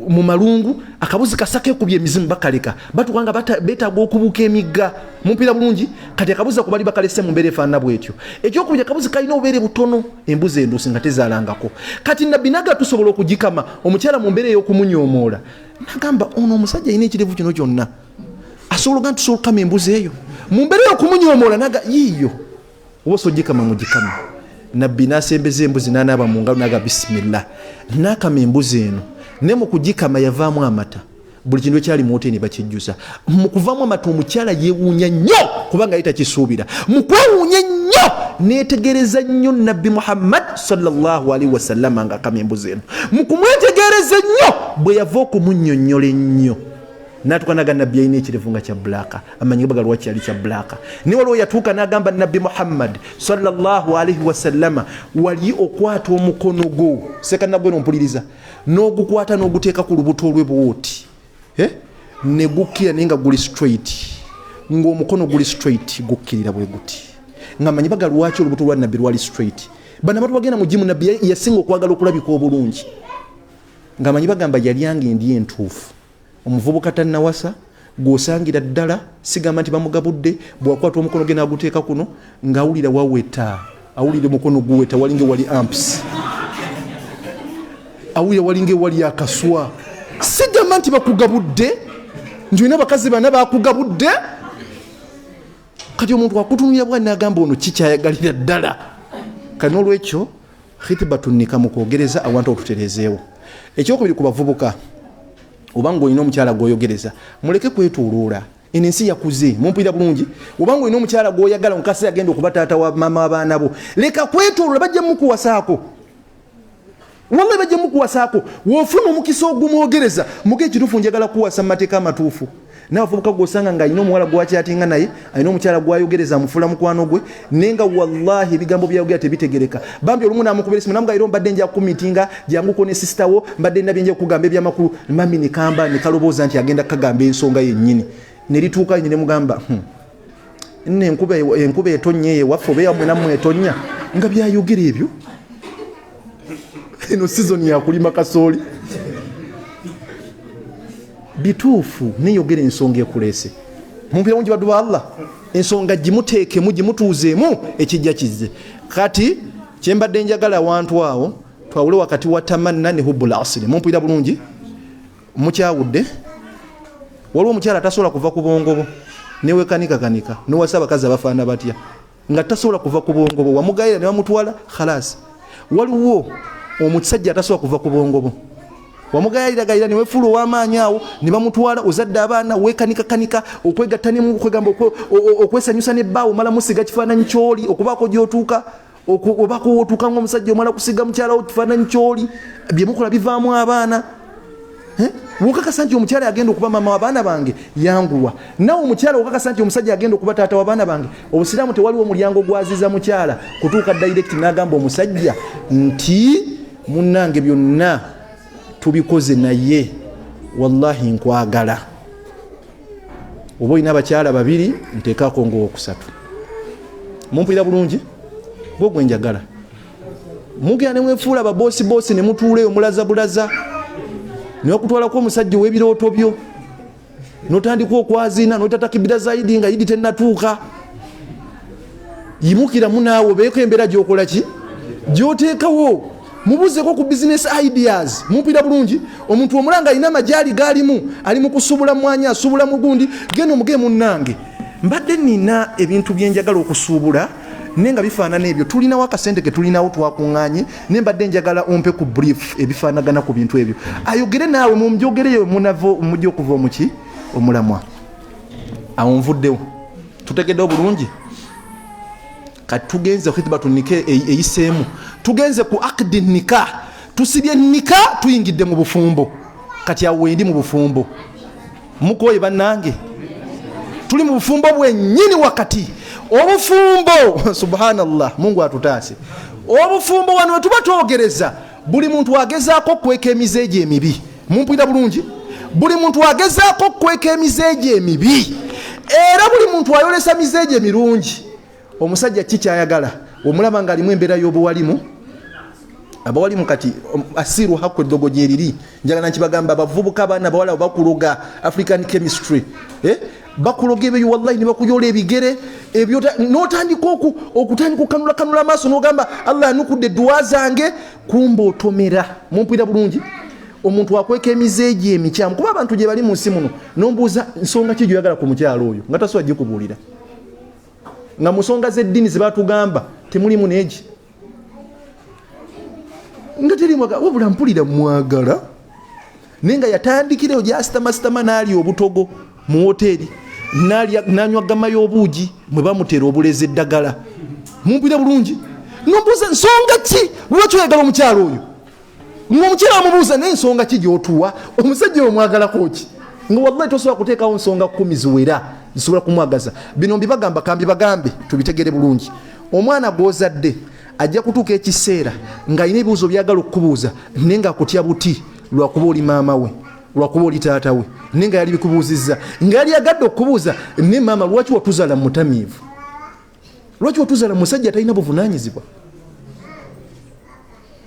mu malungu, akabuzi kasake kubye emizimu bakaleka batuganga betaaga okubuuka emigga. Mumpira bulungi, kati akabuzi ako bali bakalese mu mbeera efaanana bwetyo. Ekyokubiri akabuzi kalina obubeere butono, embuzi enduusi nga tezaalangako. Kati nabbi naga tusobola okugikama omukyala mu mbeera ey'okumunyomoola. Nagamba ono omusajja alina ekirevu kino kyonna, asobola nga tusobola okukama embuzi eyo mu mbeera ey'okumunyomoola. Naga yiiyo oba osogikama mugikama. Nabbi n'asembeza embuzi n'anaaba mu ngalo naga bisimillah, n'akama embuzi eno. Ne mu kugikama yavaamu amata, buli kintu ekyali mu hoteri bakijjusa. Mu kuvaamu amata omukyala yeewuunya nnyo kubanga yali takisuubira. Mu kwewuunya nnyo neetegereza nnyo Nabbi Muhammad sallallahu alaihi wasallam ng'akama embuzi eno. Mu kumwetegereza nnyo bwe yava okumunnyonnyola ennyo n'atuuka n'agamba Nabbi alina ekirevu nga kya bbulaaka, amanyi baga lwaki yali kya bbulaaka. Ne waliwo yatuuka n'agamba Nabbi Muhammad sallallahu alaihi wasallama, wali okwata omukono gwo sekanabwe nompuliriza n'ogukwata n'oguteeka ku lubuto lwe bwoti, ne gukkira naye nga guli straight, ng'omukono guli straight gukkirira bwe guti. Ng'amanyi baga lwaki olubuto lwa Nabbi lwali straight. Bano abantu bagenda mu jimu, Nabbi yasinga okwagala okulabika obulungi. Ng'amanyi bagamba yalyanga endi entuufu. Omuvubuka tannawasa gw'osangira ddala, sigamba nti bamugabudde, bw'akwata omukono gwe n'aguteeka kuno ng'awulira waweta, awulira omukono guweta walinga wali amps, awulira walinga wali akaswa. Sigamba nti bakugabudde, nti olina bakazi bana bakugabudde. Kati omuntu akutunulira bwani n'agamba ono kikyayagalira ddala. Kati n'olwekyo khitbatunika mu kwogereza awantu otutereezeewo. Ekyokubiri ku bavubuka, obanga olina omukyala gw'oyogereza, muleke kwetuuluula. Eno ensi yakuze, mumpulira bulungi. Obanga olina omukyala gw'oyagala mukasa yagenda okuba taata wa maama w'abaana bo, leka kwetuuluula, bajja mukuwasaako. Wallahi bajja mukuwasaako. W'ofuna omukisa ogumwogereza, muge ekituufu njagala kuwasa mu mateeka amatuufu. Nawe avubuka gw'osanga ng'alina omuwala gw'akyatinga naye, alina omukyala gw'ayogereza amufuula mukwano gwe, naye nga wallahi ebigambo byayogera tebitegereka. Bambi olumu n'amukubira esimu n'amugamba era mbadde nja kumitinga, janguko ne sisita wo, mbadde nabye nja kukugamba ebyamakulu. Mami ne kamba ne kalobooza nti agenda kagamba ensonga yennyini. Ne lituuka ne mugamba nne enkuba etonnya eyo waffe oba yammwe nammwe etonnya, nga byayogera ebyo. Eno sizoni yakulima kasooli. Bituufu neyogera ensonga ekuleese. Mumpira mungi baddu ba Allah, ensonga gimuteekemu gimutuuzeemu ekijja kizze. Kati kyembadde njagala awantu awo twawule wakati wa tamanna ne hubbul asili. Mumpira bulungi, mukyawudde waliwo omukyala tasobola kuva ku bongobo newekanika newasa abakazi abafaana batya nga tasobola kuva ku bongobo, wamugayira ne bamutwala khalas. Waliwo omusajja atasobola kuva ku bongobo, wamugayiragayira ne wefuula ow'amaanyi awo ne bamutwala, ozadde abaana wekanika okwegattanimu okwegamba okwesanyusa n'ebbaawo omala musiga kifaananyi ky'oli, okubaako gy'otuuka obaako w'otuuka ng'omusajja omala kusiga mukyala wo kifaananyi ky'oli, bye mukola bivaamu abaana. Wokakasa nti omukyala agenda okuba maama w'abaana bange yanguwa, nawe omukyala wokakasa nti omusajja agenda okuba taata w'abaana bange. Obusiraamu tewaliwo omulyango gwaziza mukyala kutuuka direct n'agamba omusajja nti munnange byonna tubikoze naye wallahi nkwagala. Oba olina abakyala babiri nteekako ng'owokusatu. Mumpulira bulungi, gwe gwe njagala. Mugenda ne mwefuula ababoosi ne mutuula eyo mulaza bulaza, ne bakutwalako omusajja ow'ebirooto byo, n'otandika okwaziina n'otatakibira zaidi nga yidi tennatuuka. Yimukiramu naawe obeeko embeera gy'okola ki, gy'oteekawo. Mubuzeko ku business ideas. Mumpira bulungi, omuntu omulanga alina amajali galimu, ali mu kusubula mwanya, asubula mugundi, genda omugee munnange, mbadde nina ebintu byenjagala okusuubula nenga bifaanana ebyo, tulina wakasente ke tulinawo twakuŋŋaanye, ne mbadde njagala ompe ku brief ebifaanagana ku bintu ebyo. Ayogere naawe mumjogereyo munavo mujja okuva omuki omulamwa. Awo nvuddewo, tutegeddewo bulungi. Kati tugenze khitba tunike eyiseemu, tugenze ku akdi nikah, tusibye nika tuyingidde mu bufumbo kati awo wendi mu bufumbo mukoye bannange tuli mu bufumbo bwennyini wakati obufumbo subhanallah Mungu atutaase obufumbo wano tuba twogereza buli muntu agezaako kweka emizeeji emibi mumpulira bulungi buli muntu agezaako kweka emizeeji emibi era buli muntu ayolesa mizeeji emirungi omusajja kikyayagala omulaba nga alimu embeera y'obuwalimu abawalimu kati asiru hakko eddogo gyeriri njagala nkibagamba abavubuka abaana bawala bakuloga African chemistry bakuloga ebyo wallahi ne bakuyola ebigere ebyo n'otandika okutandika kanula amaaso n'ogamba Allah anukudde dduwa zange kumba otomera mumpulira bulungi omuntu akweka emizeeji emikyamu kuba abantu gye bali mu nsi muno nombuuza nsonga ki gyoyagala ku mukyalo oyo nga tasobola gikubuulira nga musonga z'eddiini ze batugamba temulimu neegi nga terimu wabula mpulira mwagala naye nga yatandikirewo gyasitamasitama n'alya obutogo mu woteeri n'anywa gama y'obuugi mwe bamutera obulezi eddagala mumpulira bulungi nombuuza nsonga ki lwaki oyagala omukyalo oyo ng'omukyala amubuuza naye ensonga ki gy'otuwa omusajja omwagalako ki nga wallahi tosobola kuteekawo nsonga 10 ziwera zisobola kumwagaza bino mbibagamba kambibagambe tubitegere bulungi omwana gw'ozadde ajja kutuuka ekiseera ng'alina ebibuuzo byagala okukubuuza naye ng'akutya buti lwakuba oli maama we lwakuba oli taata we naye nga yali bikubuuzizza nga yali agadde okubuuza ne maama lwaki watuzaala mutamiivu lwaki watuzaala musajja talina buvunaanyizibwa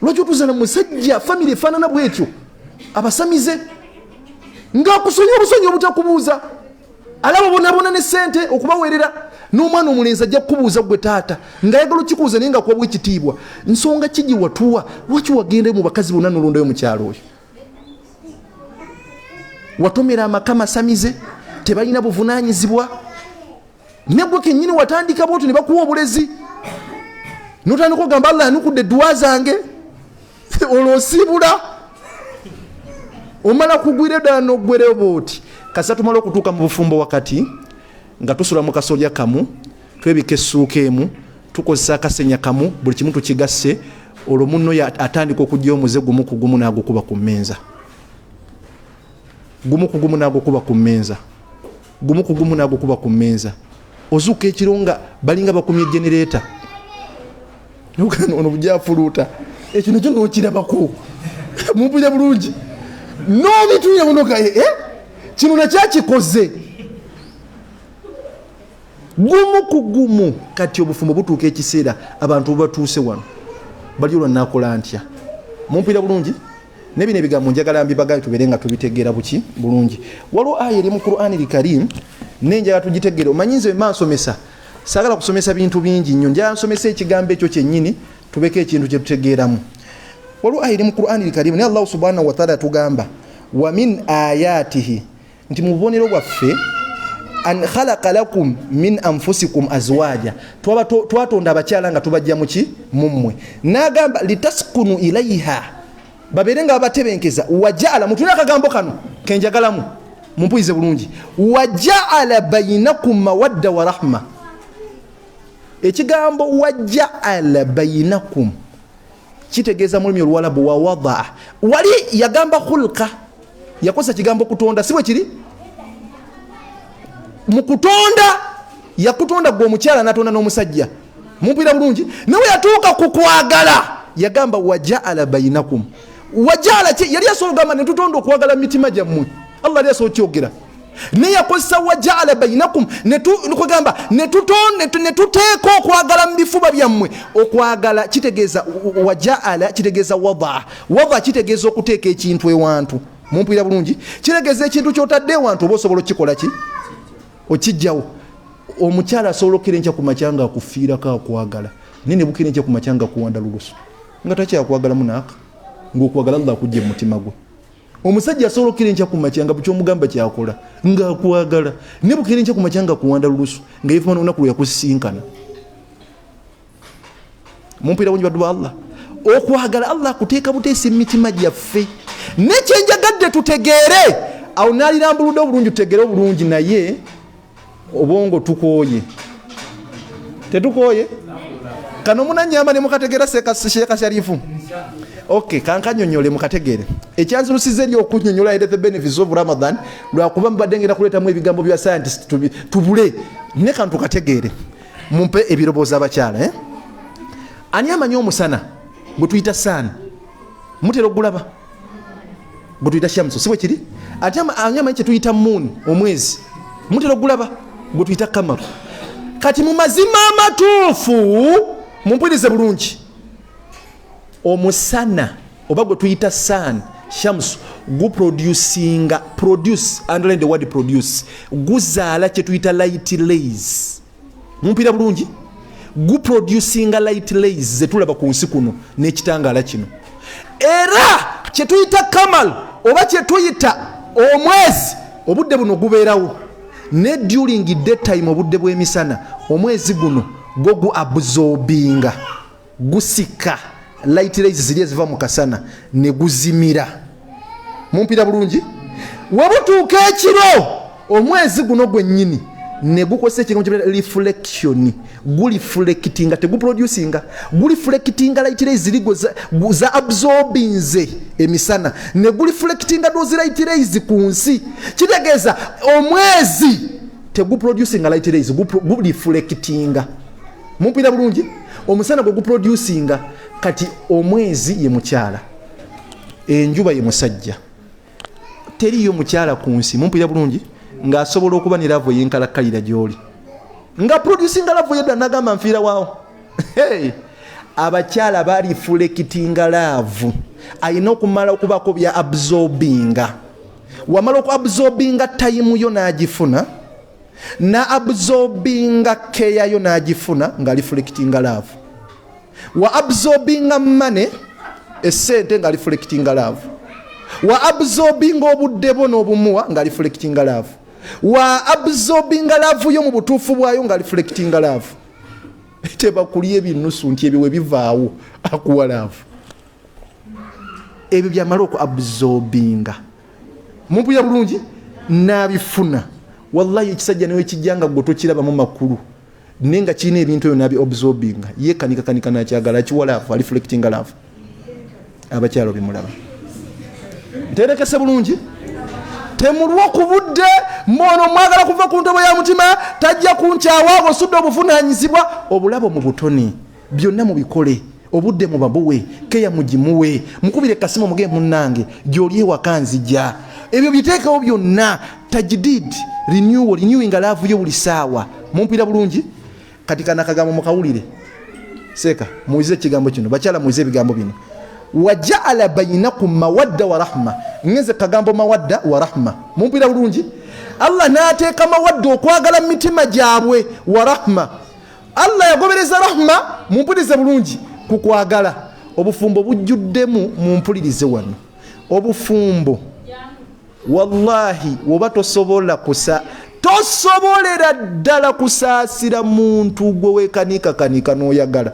lwaki watuzaala musajja famire efaanana bwetyo abasamize ng'akusonyi obusonyi obutakubuuza alaba bonabona ne ssente okubaweerera n'omwana omulenzi ajja kukubuuza gwe taata ng'ayagala okikubuuza naye nga kuwa bwekitiibwa nsonga ki gye watuwa lwaki wagenda mu bakazi bonna n'olondayo mu kyalo oyo watomera amaka masamize tebalina buvunaanyizibwa ne gwe kennyini watandika bwotyo ne bakuwa obulezi n'otandika ogamba Allah anukudde edduwa zange olwosiibula omala kugwira ddala n'oggwereyo bwoti kasa tumala okutuuka mu bufumbo wakati nga tusula mu kasolya kamu twebika essuuka emu tukozesa akasenya kamu buli kimu tukigasse olwo munno atandika okujja omuze gumu ku gumu n'agukuba ku mmenza gumu ku gumu n'agukuba ku mmenza gumu ku gumu n'agukuba ku mmenza ozuuka ekiro nga balinga bakumye genereeta ono bujafuluuta ekyo nakyo ng'okirabako mumpulira bulungi n'obitunira munokaye kino nakyakikoze gumu ku gumu kati obufumbo butuuka ekiseera abantu batuuse wano bali olwa nakola ntya mumpulira bulungi nebino ebigambo njagala mbibagali tubeere nga tubitegeera buki bulungi waliwo aya eri mu Qur'anil Karim nenjagala tugitegeere omanyinze emansomesa saagala kusomesa bintu bingi nnyo njagala nsomesa ekigambo ekyo kyennyini tubeke ekintu kye tutegeeramu waliwo aya eri mu Qur'anil Karim ne Allah subhanahu wa ta'ala tugamba wa min ayatihi nti mu bubonero bwaffe an khalaqa lakum min anfusikum azwaja twatonda abakyala nga tubajja muki mummwe n'agamba litaskunu ilaiha babeere nga babatebenkeza wajaala mutuna akagambo kano kenjagalamu mumpuyize bulungi wajaala bainakum mawadda wa rahma ekigambo wajaala bainakum kitegeeza mulimi oluwalabu wa wadaa wali yagamba khulqa yakosa kigambo kutonda siwe kiri mukutonda yakutonda gwe omukyala natonda n'omusajja mumpira bulungi nawe yatuuka ku kwagala yagamba wajaala bainakum wajaala yali asobola ogamba ne tutonda okwagala mitima gyammwe Allah yali asobola kyogera naye yakozesa wajaala bainakum nekugamba ne tuteeka okwagala mu bifuba byammwe okwagala kitegeeza wajaala kitegeeza wadaa kitegeeza okuteeka ekintu ewantu mumpira bulungi kitegeeza ekintu kyotadde ewantu oba osobola okikola ki okijjawo omukyala asobola okukira enkya ku makyanga akufiirako akwagala naye ne bukira enkya ku makyanga kuwanda lulusu nga takyakwagalamu naaka ng'okwagala Allah akujja mu mutima gwe omusajja asobola okukira enkya ku makyanga bukyomugamba kyakola ng'akwagala ne bukira enkya ku makyanga kuwanda lulusu nga yeefuna olunaku lwe yakusisinkana mumpira bungi baddu ba Allah okwagala Allah akuteeka buteesi mu mitima gyaffe nekyenjagadde tutegeere awo naalirambuludde obulungi tutegeere obulungi naye obwongo tukooye tetukooye kano munanyamba ne mukategera Sheikh Sharifu. Okay, kankanyonyole mukategere. Ekyanzusize eri okunyonyola the benefits of Ramadan lwakuba mbadengera kuletamu ebigambo bya scientist tubule ne kantu kategere. Mumpe ebiroboza abakyala ani amanyi omusana bwe tuyita sana mutero gulaba bwe tuyita shamsu siwe kiri ate ani amanyi kye tuyita moon omwezi mutero gulaba bwe tuyita kamaru kati mu mazima amatuufu mumpulirize bulungi omusana oba gwe tuyita sun shamsu produce underline the word produce guzaala kye tuyita light rays mumpira bulungi producing light rays zetulaba ku nsi kuno n'ekitangaala kino era kye tuyita kamal oba kye tuyita omwezi obudde buno gubeerawo ne during daytime obudde bw'emisana omwezi guno gwo gu absorbinga gusika light rays ziri eziva mu kasana ne guzimira mumpira bulungi webutuuka ekiro omwezi guno gwennyini ne gukozesa ekigambo kya reflection guliflectinga teguproducinga guliflectinga light rays ziri za absorbinze emisana ne guliflectinga those light rays ku nsi kitegeeza omwezi teguproducinga light rays guliflectinga mumpira bulungi omusana gwe guproducinga kati omwezi ye mukyala enjuba ye musajja teriyo mukyala ku nsi mumpira bulungi nga asobola okuba ne lavo yenkalakalira gyoli nga producing lavo yedda nagamba nfiira waawo abakyala bali reflectinga lavo ayina okumala okubako bya absorbinga wamala oku absorbinga time yo n'agifuna na absorbinga care yo n'agifuna nga reflectinga lavo wa absorbinga money esente nga reflectinga lavo wa absorbinga obudde bo n'obumuwa nga reflectinga lavo wa absorbinga love yo mu butuufu bwayo nga reflectinga love teba kuliye binusu nti ebiwe bivaawo akuwa love ebyo byamala oku absorbinga mumpuya bulungi nabifuna wallahi ekisajja newe kijjanga gwe tokiraba mu makulu nenga kirina ebintu ebyo nabi absorbinga ye kanika nakyagala kiwa love reflectinga love abakyalo bimulaba nterekese bulungi temulwa ku budde mmono mwagala kuva ku ntobo ya mutima tajja kunkyawa osudde obuvunanyizibwa obulabo mu butoni byonna mubikole obudde mubabuwe keya mugimuwe mukubire kasimu muge munnange gyoli ewakanzija ebyo biteekawo byonna tajdid renewing love yo buli saawa mumpira bulungi kati kana kagambo mukawulire seka muize ekigambo kino bakyala muize ebigambo bino waja'ala bainakum mawadda wa rahma ngeze kagambo mawadda wa rahma mumpira bulungi Allah nateeka mawadda okwagala mitima gyabwe wa rahma Allah yagobereza rahma mumpulirize bulungi kukwagala obufumbo bujjuddemu mumpulirize wano obufumbo wallahi woba tosobolera ddala kusaasira muntu gwe wekanika n'oyagala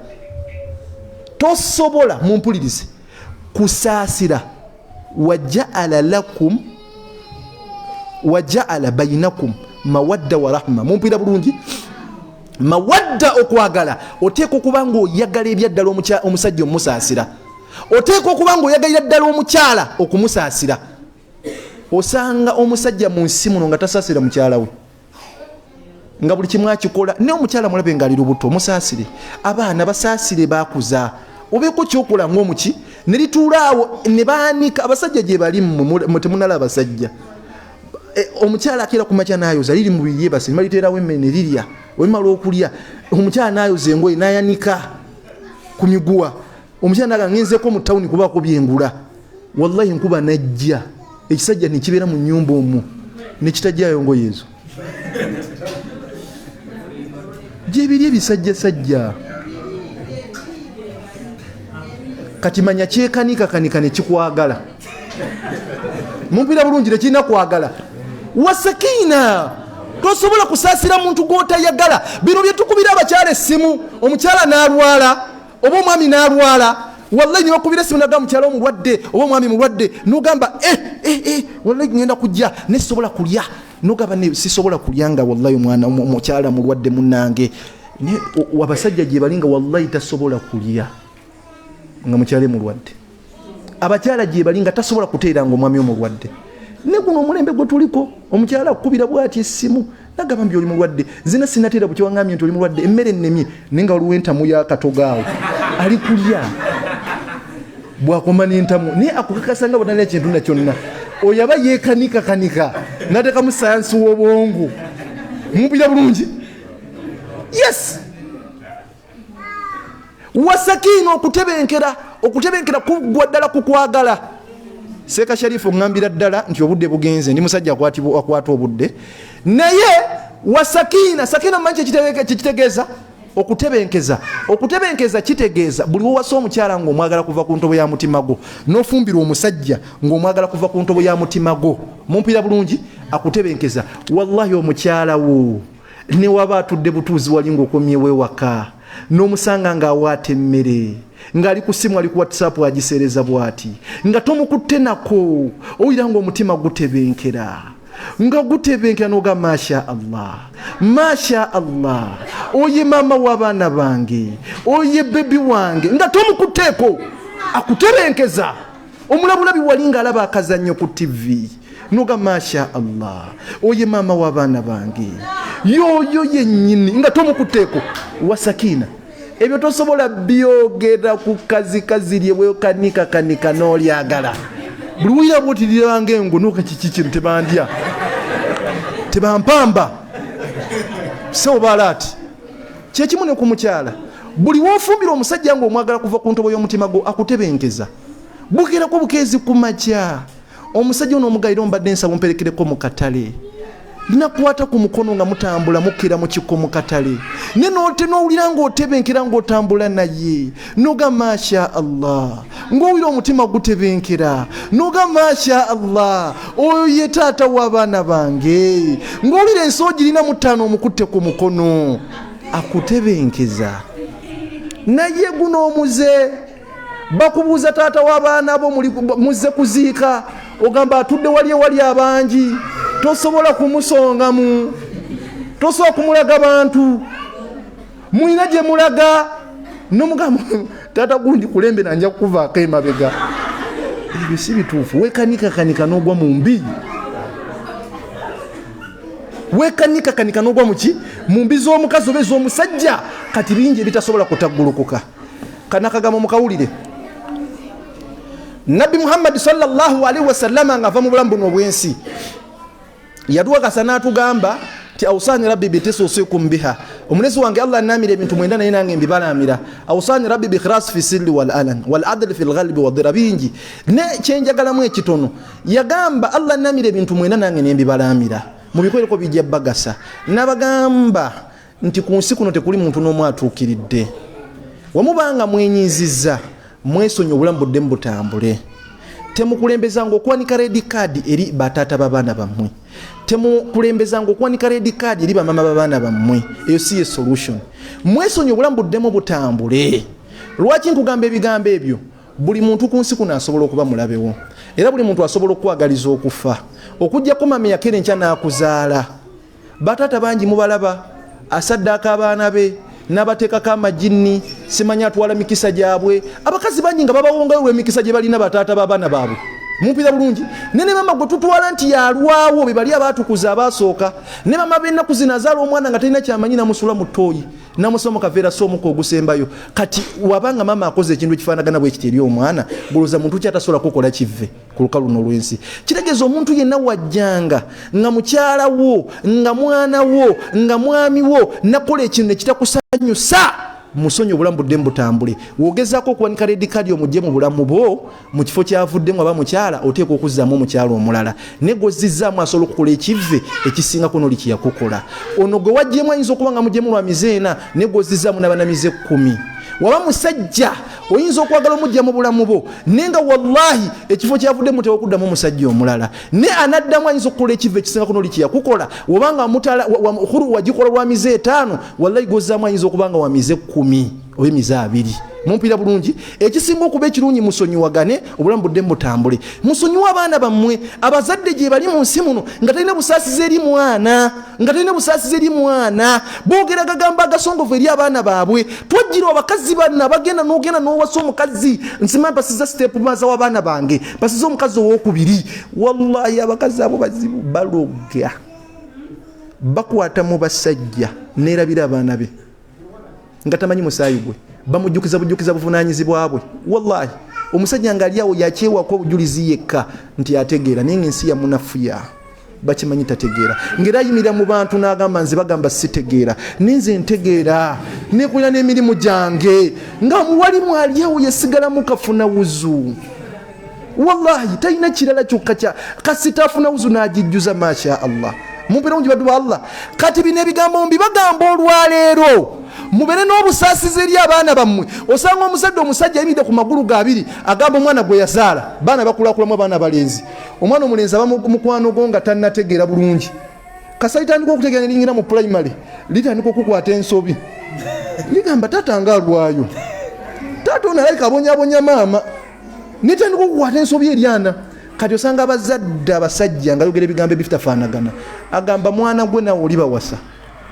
tosobola mumpulirize kusaasira waja'ala bainakum mawadda wa rahma mumpira bulungi mawadda okwagala oteeka okuba nga oyagala ebyaddala omusajja omusaasira oteeka okuba nga oyagalira ddala omukyala okumusaasira osanga omusajja mu nsi muno nga tasaasira mukyala we nga buli kimu akikola ne omukyala mulabe nga ali lubuto omusaasire abaana basaasire bakuza obeeko kyokola ng'omuki ne lituulaawo ne baanika abasajja gye bali temunala abasajja omukyala akera ku makya n'ayoza liri mu biri yebase maliteerawo emmere lirya wemala okulya omukyala n'ayoza engoye n'ayanika ku miguwa omukyala naga ngenzeeko mu tawuni kubaako byengula wallahi nkuba najja ekisajja nekibeera mu nnyumba omwo nekitajjayo ngoye ezo gyebiri ebisajjasajja kati manya kyekanika nekikwagala mumpira bulungi tekirina kwagala wasakina tosobola kusaasira muntu gw'otayagala bino byetukubira abakyala essimu omukyala n'alwala oba omwami n'alwala wallahi nibakubira essimu naga mukyala omulwadde oba omwami mulwadde nogamba wallahi ngenda kujja nesobola kulya nogamba sisobola kulya nga wallahi omwana omukyala mulwadde munnange ne wabasajja gye balinga wallahi tasobola kulya nga mukyala mulwadde abakyala gye balinga tasobola kuteera nga omwami omulwadde ne guno omulembe gwe tuliko omukyala akubira bw'ati essimu nagamba mbi oli mulwadde zina sinateera bwe kiwaŋŋambye nti oli mulwadde emmere ennemye naye nga waliwo entamu yakatogaawo ali kulya bw'akoma n'entamu naye akukakasa nga bwonalya kintu na kyonna oyo aba yeekanikakanika n'ateekamu sayansi w'obwongo mupira bulungi yes wasakina okutebenkera kuggwa ddala kukwagala Seeka Sharifu ngambira ddala nti obudde bugenze ndi musajja akwata obudde naye sakina manyi kitegeeza okutebenkeza kitegeeza buli wowasa omukyala ng'omwagala kuva ku ntobo ya mutima gwo n'ofumbira omusajja ng'omwagala kuva ku ntobo ya mutima gwo mumpira bulungi akutebenkeza wallahi omukyala wo ne waba atudde butuuzi wali ng'okomyewo ewaka n'omusanga ng'awaata emmere ng'ali ku simu ali ku WhatsApp agiseereza bw'ati nga tomukutte nako oyira ng'omutima gutebenkera n'oga masha Allah oye mama w'abaana bange oye bebi wange nga tomukutteeko akutebenkeza omulabulabi wali ng'alaba akazannyo ku TV n'oga masha Allah oye mama w'abaana bange yoyo yennyini nga tomukutteeko wasakina ebyo tosobola byogera ku kazikazi lye weekanika n'olyagala buli wira bwotirira ng'engo n'okakiki kino tebandya tebampamba seobalaati kyekimu ne ku mukyala buli woofumbira omusajja ng'omwagala kuva ku ntobo y'omutima gwo akutebenkeza bukeerako bukeezi ku makya omusajja on'omugayira ombadde nsaba mperekereko mu katale nakwata ku mukono nga mutambula mukira mu kiko mu katale n'owulira ng'otebenkera ng'otambula naye noga masha Allah ng'owulira omutima gutebenkera noga masha Allah oyo ye taata w'abaana bange ng'owulira ensoo girina mu ttaano omukutte ku mukono akutebenkeza naye guno omuze bakubuuza taata w'abaana bo muzze kuziika ogamba atudde wali abangi tosobola kumusongamu tosobola kumulaga bantu mulina gye mulaga n'omugamba taata gundi kulembe nanja kukuvaako emabega ebyo si bituufu weekanikakanika n'ogwa mu mbi weekanikakanika n'ogwa muki mu mbi z'omukazi oba ez'omusajja kati bingi ebitasobola kutaggulukuka kanakagamba mukawulire Nabbi Muhammad sallallahu alaihi wasallama ng'ava mu bulamu buno obw'ensi yatuwakasa n'atugamba ti awusani rabbi bitisusikum biha omulezi wange Allah namira ebintu mwenda naye nange mbibalamira awusani rabbi bikhras fi sirri wal alan wal adl fi al-ghalbi wa dirabingi ne kyenjagalamu ekitono yagamba Allah namira ebintu mwenda nange nembibalamira mu bikoleko bijja bagasa nabagamba nti ku nsi kuno tekuli muntu n'omu atuukiridde wamubanga mwenyizizza mwesonye obulamu budde mbutambule temukulembezanga okwanika red card eri batata babaana bammwe temukulembezanga okwanika red card eri bamama babaana bammwe eyo si ye solution mwesonye obulamu buddemu butambule lwaki nkugamba ebigambo ebyo buli muntu ku nsi kuno asobola okuba mulabewo era buli muntu asobola okukwagaliza okufa okujjako mame yakere nkya n'akuzaala batata bangi mubalaba asaddaaka abaana be n'abateekako amajini simanya atwala mikisa gyabwe abakazi bangi nga babawongayo olw'emikisa gye balina bataata b'abaana baabwe mumpira bulungi ne mama gwe tutwala nti yalwawo be bali abaatukuza abasooka ne mama b'ennaku zino azaala omwana nga talina kyamanyi namusula mu ttooyi namusoma kaveera soomuka ogusembayo kati wabanga mama akoze ekintu ekifaanagana bwe kiti eri omwana buloza muntu kyatasobola kukola kivve ku lukalu luno olw'ensi kitegeeza omuntu yenna wajjanga nga mukyala wo nga mwana wo nga mwami wo nakola ekintu ne kitakusanyusa musonyi obulamu budde mbutambule wogezaako okuwanika red card omujje mu bulamu bwo mu kifo kyavuddemu aba mukyala oteeka okuzzaamu omukyala omulala ne gwozizzaamu asobola okukola ekivve ekisinga kuno likiyakukola ono gwe wajjemu ayinza okuba nga mujjemu lwa mize ena ne gwozizzaamu n'abanamize 10 waba musajja oyinza okwagala omujja mu bulamu bwo naye nga wallahi ekifo kyavuddemu tewakuddamu omusajja omulala ne anaddamu ayinza okukola ekivve ekisinga kuno likiyakukola wabanga mutala wagikola lwa mize 5 wallahi gwozzaamu ayinza okuba nga wa mize 10 emiza 2 mumpira bulungi ekisinga okuba ekirungi musonyiwagane obulamu budde mutambule musonyiwa abaana bammwe abazadde gye bali mu nsi muno nga talina busaasizi eri mwana boogera gagamba agasongovu eri abaana baabwe twajjira abakazi banna bagenda n'ogenda n'owasa omukazi nsima mpasiza step maza w'abaana bange mpasiza omukazi owokubiri wallahi abakazi abo bazibu baloga bakwata mu basajja neerabira abaana be nga tamanyi musaayi gwe bamujjukiza buvunaanyizibwa bwe wallahi omusajja nga ali awo yakyewako obujulizi yekka nti ategeera naye ensi ya munafuya bakimanyi tategeera ngera ayimirira mu bantu n'agamba nze bagamba sitegeera ninze ntegeera nekulira n'emirimu gyange nga muwalimu ali awo yasigalamu kafuna wuzu wallahi talina kirala kyokka kya kasitafuna wuzu n'agijjuza masha Allah mumpera mungi baddu Allah kati bino ebigambo mbibagamba olwaleero mubere n'obusaasizi eri abaana bammwe osanga omusajja ayimiridde ku magulu gabiri agamba omwana gwe yazaala baana bakulakulamu abaana balenzi omwana omulenzi aba mukwano gwo nga tannategeera bulungi kasa litandika okutegeera nelingira mu primary litandika okukwata ensobi ligamba taata nga alwayo taata ono alayika abonyabonya maama nitandika okukwata ensobi eryana kati osanga abazadde abasajja nga yogera ebigambo ebitafaanagana agamba mwana gwe nawe oli bawasa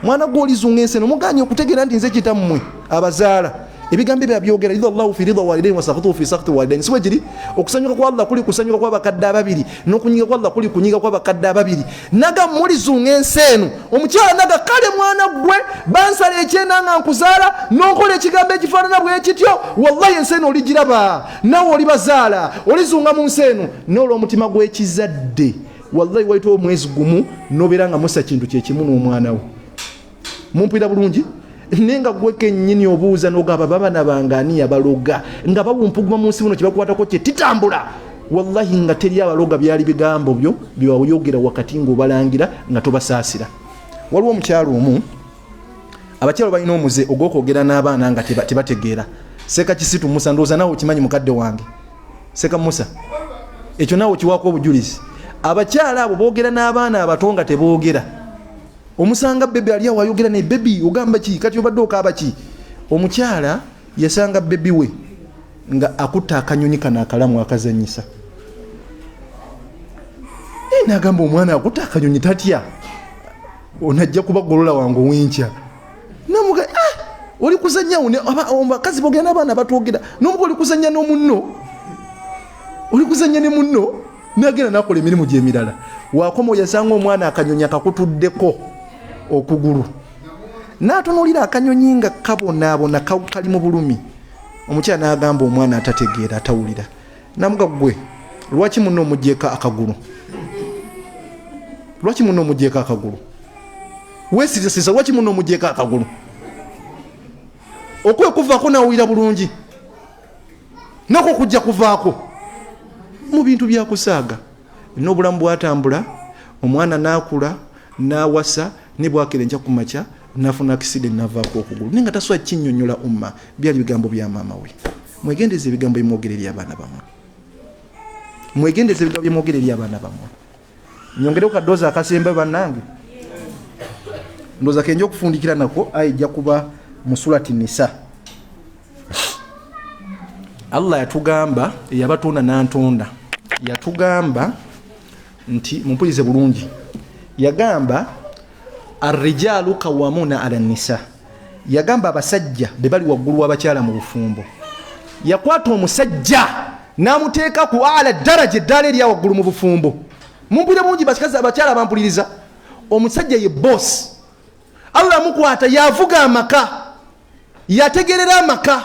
mwana gwe olizunga ensi eno muganye okutegeera nti nze kitammwe abazaala ebigambo ebyo byogera ridha Allahu fi ridha walidaini wa sakhatuhu fi sakhati walidaini siwe giri okusanyuka kwa Allah kuli kusanyuka kwa bakadde ababiri n'okunyiga kwa Allah kuli kunyiga kwa bakadde ababiri naga mulizunga ensi eno omukyala naga kale mwana gwe bansala ekyenda nga nkuzaala n'okola ekigambo ekifaanana bwe kityo wallahi ensi eno oligiraba nawe oli bazaala olizunga mu nsi eno n'olw'omutima gw'ekizadde wallahi waitwa omwezi gumu n'obeera nga musa kintu kyekimu n'omwana we mumpira bulungi nenga gwe kennyini obuuza n'ogamba babaana bange ani yabaloga nga bawumpuguma mu nsi muno kyebakwatako kye titambula wallahi nga teri abaloga byali bigambo byo byewayogera wakati ng'obalangira nga tobasaasira waliwo omukyalo omu abakyalo balina omuze ogw'okwogera n'abaana nga tebategeera seka kisitu musa ndowooza naawe okimanyi mukadde wange seka musa ekyo naawe okiwaako obujulizi abakyala abo boogera n'abaana abato nga teboogera omusanga bebe ali awo ayogera ne bebi ogamba ki kati obadde okaaba ki omukyala yasanga bebi we nga akutta akanyonyi kana akalamu akazanyisa nagamba omwana akutta akanyonyi tatya onajja kuba golola wange owenkya namuga oli kuzanya abakazi boogera n'abaana batwogera nomuga oli kuzanya n'omunno oli kuzanya ne munno nagenda nakola emirimu gyemirala wakoma oyasanga omwana akanyonyi akakutuddeko okugulu n'atunulira akanyonyi nga kabonaabona kali mu bulumi omukyala n'agamba omwana atategeera atawulira namuga gwe lwaki muno omugjeeko akagulu weesizasiza lwaki muno omugjeeko akagulu okwekuvaako nawulira bulungi nako kujja kuvaako mu bintu byakusaaga n'obulamu bwatambula omwana n'akula n'awasa ne bwakera enkya ku makya nafuna accident navaako okugulu naye nga tasobola kinnyonnyola umma byali bigambo bya maama we mwegendeze ebigambo byemwogera eri abaana bammwe nyongereko kadoozi akasemba bannange ndooza kenja okufundikira nako ejja kuba mu surati nisa Allah yatugamba yabatonda n'antonda yatugamba nti mumpulize bulungi yagamba arrijalu qawwamuna ala nisa yagamba abasajja bebali waggulu w'abakyala mu bufumbo yakwata omusajja n'amuteeka ku ala daraja eddala erya waggulu mu bufumbo mumpulire bulungi basikazi abakyala bampuliriza omusajja ye boss Allah amukwata yavuga amaka yategerera amaka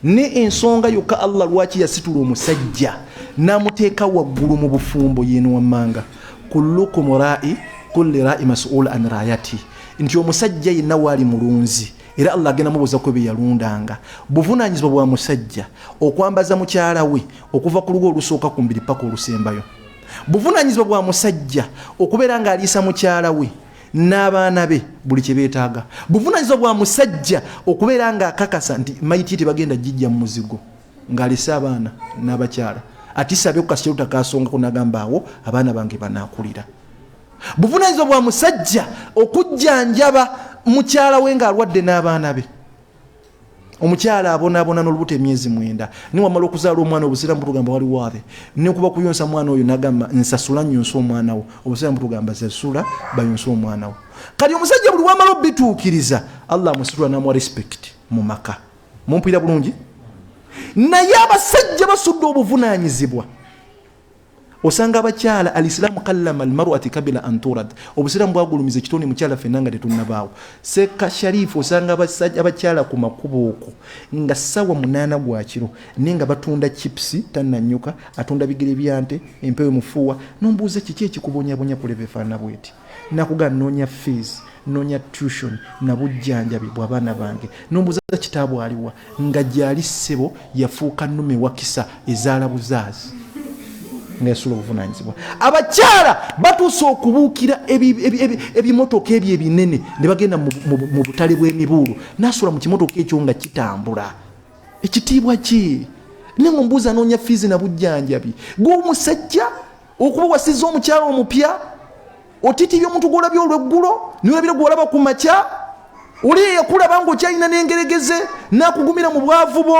ne ensonga yokka Allah lwaki yasitula omusajja n'amuteeka waggulu mu bufumbo yeno wammanga kullukum ra'i kulli ra'i mas'ul an rayati nti omusajja yenna waali mulunzi era Allah agenda mubuuza kwe bye yalundanga buvunaanyizibwa bwa musajja okwambaza mukyala we okuva ku lugo olusooka ku mbiri paka olusembayo buvunaanyizibwa bwa musajja okubeera ng'aliisa mukyala we n'abaana be buli kye beetaaga buvunaanyizibwa bwa musajja okubeera ng'akakasa nti mayiti tebagenda jijja mu muzigo ng'alisa abaana n'abakyala ati sabe ku kasiru takasongako n'agamba awo abaana bange banaakulira buvunaanyizibwa bwa musajja okujjanjaba mukyala we ng'alwadde n'abaana be omukyala abonaabona n'olubuto emyezi 9 niwamala okuzaala omwana obusiraamu butugamba wali waathe nekuba kuyonsa mwana oyo nagamba nsasula nyonsa omwana wo obusiraamu butugamba sasula bayonsa omwana wo kati omusajja buli wamala obituukiriza Allah amusitula namuwa respect mu maka mumpulira bulungi naye abasajja basudde obuvunaanyizibwa osanga abakyala alislamu kallama almar'ati kabila an turad obusiraamu bwagulumiza ekitone mukyala fenna nga tetunnabaawo seka sharifu osanga abakyala ku makubo okwo nga sawa 8 gwa kiro nenga batunda chips tannanyuka atunda bigere byante empewe mufuwa nombuuza kiki ekikubonyabonya kuleva efaana bweti nakuga noonya fees noonya tuition na bujjanjabi bw'abaana bange nombuuza kitaabu aliwa nga gyali ssebo yafuuka nnume wakisa ezaala buzaazi nesula obuvunanyizibwa abakyala batuuse okubuukira ebimotoka ebyo ebinene ne bagenda mu butale bw'emibuulu nasula mu kimotoka ekyo nga kitambula ekitiibwa ki nenga mbuuza noonya fiizi na bujjanjabi gw'omusajja okuba wasiza omukyala omupya otitibya omuntu gw'olabye olweggulo niwolabira gw'olaba ku makya oli yakulaba ng'okyalina n'engeregeze n'akugumira mu bwavu bo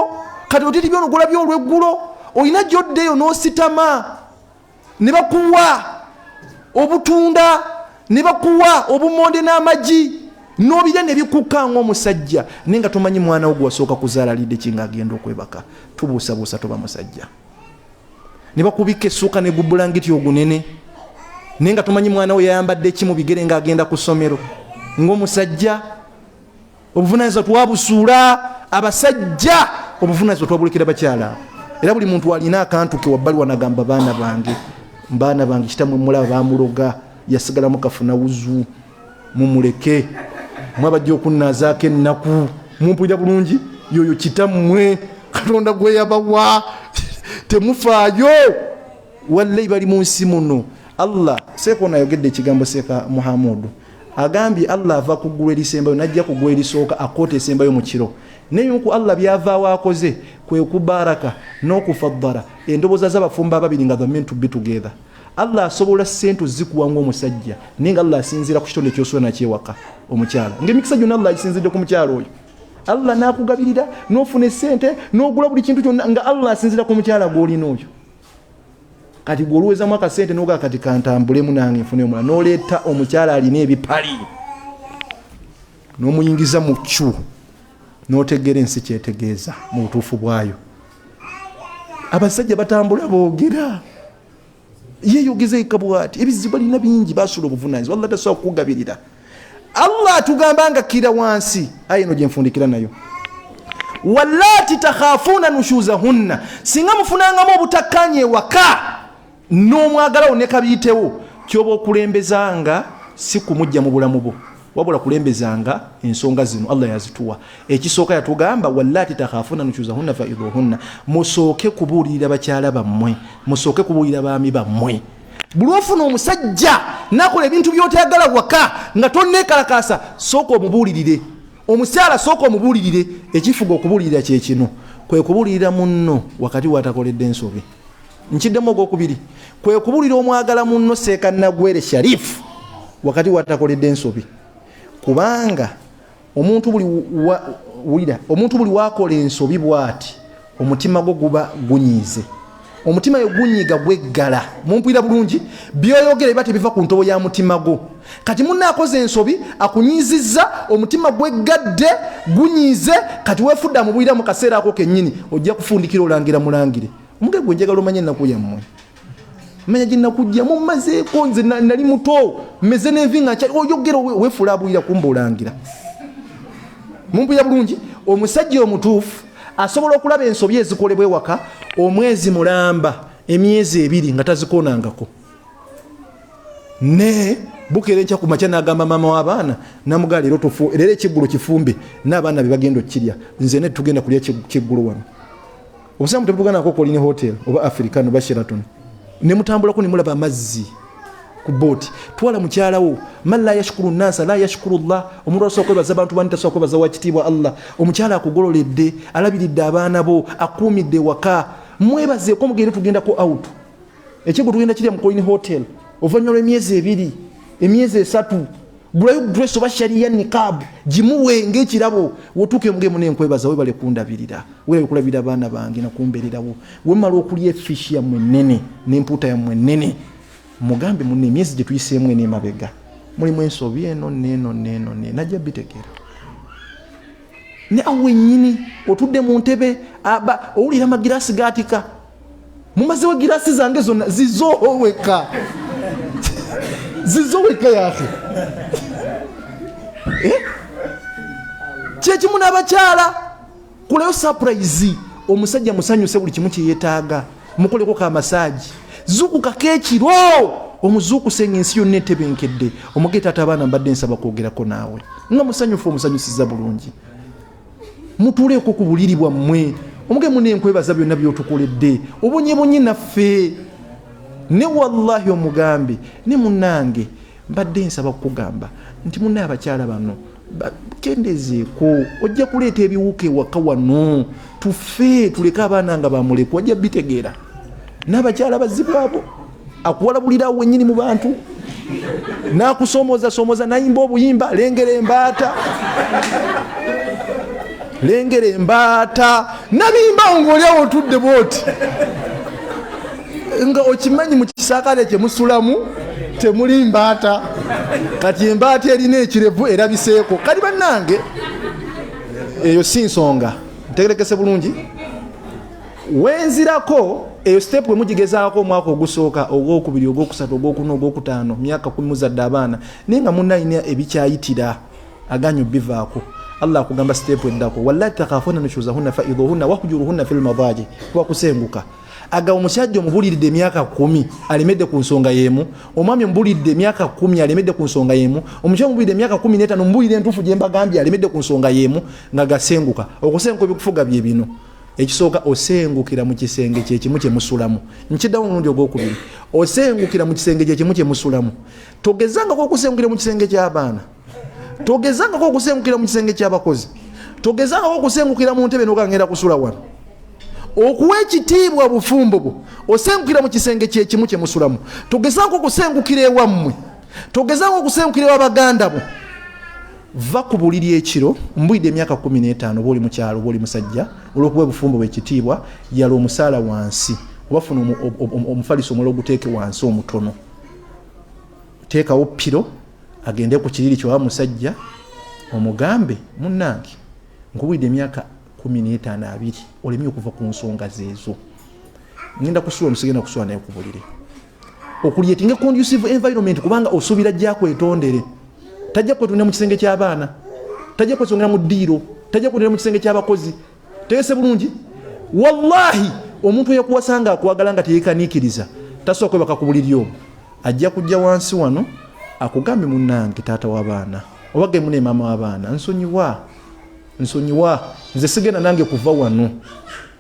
kati otitibya ono gw'olabye olweggulo olina gy'oddeeyo n'ositama ne bakuwa obutunda ne bakuwa obumonde n'amagi n'obirya ne bikukka ng'omusajja naye nga tomanyi mwana wo gwasooka kuzaala lidde kinga agenda okwebaka tubuusabuusa toba musajja ne bakubika essuuka ne gubulangiti ogunene naye nga tomanyi mwana we yayambadde eki mu bigere ng'agenda ku ssomero ng'omusajja obuvunaanyizibwa twabusuula abasajja obuvunaanyizibwa twabulekera bakyala era buli muntu alina akantu ke wabbali wanagamba baana bange kitamwe mulaba bamuloga yasigalamu kafuna wuzu mumuleke mwabajja okunnazaako ennaku mumpulira bulungi yoyo kitammwe katonda gwe yabawa temufaayo wallahi bali mu nsi muno Allah seeko nayogedde ekigambo seeka Muhammadu agambye Allah ava ku ggulu erisembayo najja ku ggulu erisooka akoota esembayo mu kiro nebyonku Allah byavaawo akoze kwe kubaraka n'okufaddala endobooza z'abafumba ababiri nga meant to be together. Allah asobola sente zikuwa ng'omusajja naye nga Allah asinziira ku kitonde ky'osula nakyewaka omukyala ng'emikisa gyonna Allah asinzidde ku mukyala oyo. Allah n'akugabirira n'ofuna sente n'ogula buli kintu kyonna nga Allah asinziira ku mukyala gw'olina oyo. Kati gw'oluwezamu akasente n'ogaa kati kantambulemu nange nfune omulala n'oleeta omukyala alina ebipali n'omuyingiza mu kyu n'otegeera ensi kyetegeeza mu butuufu bwayo. Abasajja batambula boogera yeeyogeza ekabwati ebizibu alina bingi basula obuvunaanyizibwa Allah tasobola kukugabirira. Allah atugamba nga kkira wansi aye eno gye nfundikira nayo wallati takhafuuna nushuzahunna singa mufunangamu obutakkanya ewaka n'omwagalawo ne kabiyitewo kyoba okulembezanga si kumujja mu bulamu bwo wabula kulembezanga ensonga zino Allah yazituwa. Ekisooka yatugamba wallati takhafuuna nushuzahunna faidhuhunna musooke kubuulirira bakyala bammwe musooke kubuulirira baami bammwe. Buli ofuna omusajja nakola ebintu by'otayagala waka nga tonneekalakaasa sooka omubuulirire omukyala sooka omubuulirire. Ekifuga okubuulirira kye kino kwe kubuulirira munno wakati watakoledde ensobi. Nkiddemu ogwokubiri kwe kubuulirira omwagala munno Seeka Nagwere Sharifu wakati watakoledde ensobi. Kubanga omuntu buli wakola ensobi bw'ati omutima gwo guba gunyiize. Omutima yo gunyiga gweggala. Mumpulira bulungi byoyogera biba tebiva ku ntobo ya mutima gwo. Kati munna akoze ensobi akunyizizza omutima gweggadde gunyiize kati weefudda mu bwira mu kaseera ako kennyini ojja kufundikira olangira mulangire. Muge gwe njagala omanye ennaku yammwe. Manya gye nnakujjamu mmazeeko nze nali muto mmeze n'envi nga nkyali oyogera weefula abwira kumba olangira. Mumpulira bulungi omusajja omutuufu asobola okulaba ensobi ezikolebwa ewaka omwezi mulamba emyezi 2 nga tazikonangako. Ne bukere enkya ku makya n'agamba maama w'abaana namugaa leero ekiggulo kifumbe n'abaana be bagenda okkirya nze ne tugenda kulya kiggulo wano. Obusaamu tebutuganako Colline Hotel oba African oba Sheraton ne mutambulako ne mulaba amazzi ku booti. Twala mukyala wo man la yashkuru nnasa la yashkuru Allah. Omuntu asobola kwebaza abantu bani tasobola kwebaza wakitiibwa Allah. Omukyala akugololedde alabiridde abaana bo akuumidde waka mwebazeeko mugende tugendako out. Ekigwo tugenda kirya mu Colline Hotel oluvannyuma lw'emyezi 2 emyezi 3 gulayo dress oba sharia niqab jimuwe ng'ekirabo wotuke mugemu n'enkwebaza we bale kundabirira we kulabira abaana bange nakumbererawo we mala okulya efishi yammwe nnene n'empuuta yammwe nnene mugambe munne emyezi gye tuyiseemu eno emabega mulimu ensobi eno neno najja bitegeera ne awe nnyini otudde mu ntebe owulira amagiraasi gaatika mumazewo girasi zange zonna zizoweka yake kyekimu n'abakyala kulayo surprise omusajja musanyuse buli kimu kyeyetaaga mukoleko ka masaji zukukako ekiro omuzuukuse ng'ensi yonna etebenkedde omugee taata abaana mbadde nsaba kwogerako naawe nga musanyufu omusanyusiza bulungi mutuuleeko ku buliri bwammwe omugee muneenkwebaza byonna byotukoledde obonyebonye naffe ne wallahi omugambe ne munnange mbadde nsaba kukugamba nti munne abakyala bano kendezeeko ojja kuleeta ebiwuka ewaka wano tufe tuleke abaana nga bamuleku ojja bitegeera n'abakyala bazibu abo akuwalabulira wennyini mu bantu n'akusomooza nayimba obuyimba lengera embaata nabimba ng'oliawo otudde booti nga okimanyi mu kisaakale kyemusulamu temuli mbaata kati embaata erina ekirevu erabiseeko kali bannange eyo si nsonga ntegerekese bulungi wenzirako eyo step we mugigezaako omwaka ogusooka ogwokubiri ogwokusatu ogwokuna ogwokutaano myaka 10 muzadde abaana naye nga munnayina ebikyayitira aganyo bivaako Allah akugamba step eddako wallahi takhafuna nushuzahunna faidhuhunna wahjuruhunna fil madaji wakusenguka aga omusajja omubulidde emyaka 10 alemedde ku nsonga yemu omwami omubulidde emyaka 10 alemedde ku nsonga yemu omusajja omubulidde emyaka 15 omubulidde entufu gye mbagambye alemedde ku nsonga yemu nga gasenguka okusenguka ebikufuga bye bino ekisooka osengukira mu kisenge kyekimu kye musulamu nkiddawo omulundi ogwokubiri osengukira mu kisenge kyekimu kye musulamu togezangako okusengukira mu kisenge ky'abaana togezangako okusengukira mu kisenge ky'abakozi togezangako okusengukira mu ntebe n'okangenda kusula wano okuwa ekitiibwa bufumbo bwo osengukira mu kisenge kyekimu kye musulamu togezangako okusengukira ewammwe togezangako okusengukira ewabaganda bo va ku buliri ekiro mbwidde emyaka 15 oba oli mukyalo oba oli musajja olw'okuwa bufumbo bw'ekitiibwa yala omusaala wansi obafuna omufaliso omulala oguteeke wansi omutono teekawo piro agende ku kiriri kyowa musajja omugambe munnange nkubwidde emyaka 15 olemye okuva ku nsonga zeezo ngenda kusula omusigenda kusula naye ku buliri okulyetinga conducive environment kubanga osuubira ajja kwetondere tajja kwetondera mu kisenge ky'abaana tajja kwetondera mu ddiiro tajja kwetondera mu kisenge ky'abakozi tegese bulungi wallahi omuntu eyakuwasanga akwagala nga teyekaniikiriza tasooka kwebaka ku buliri obwo ajja kujja wansi wano akugambe munnange taata w'abaana obage mune maama w'abaana nsonyiwa nze sigenda nange kuva wano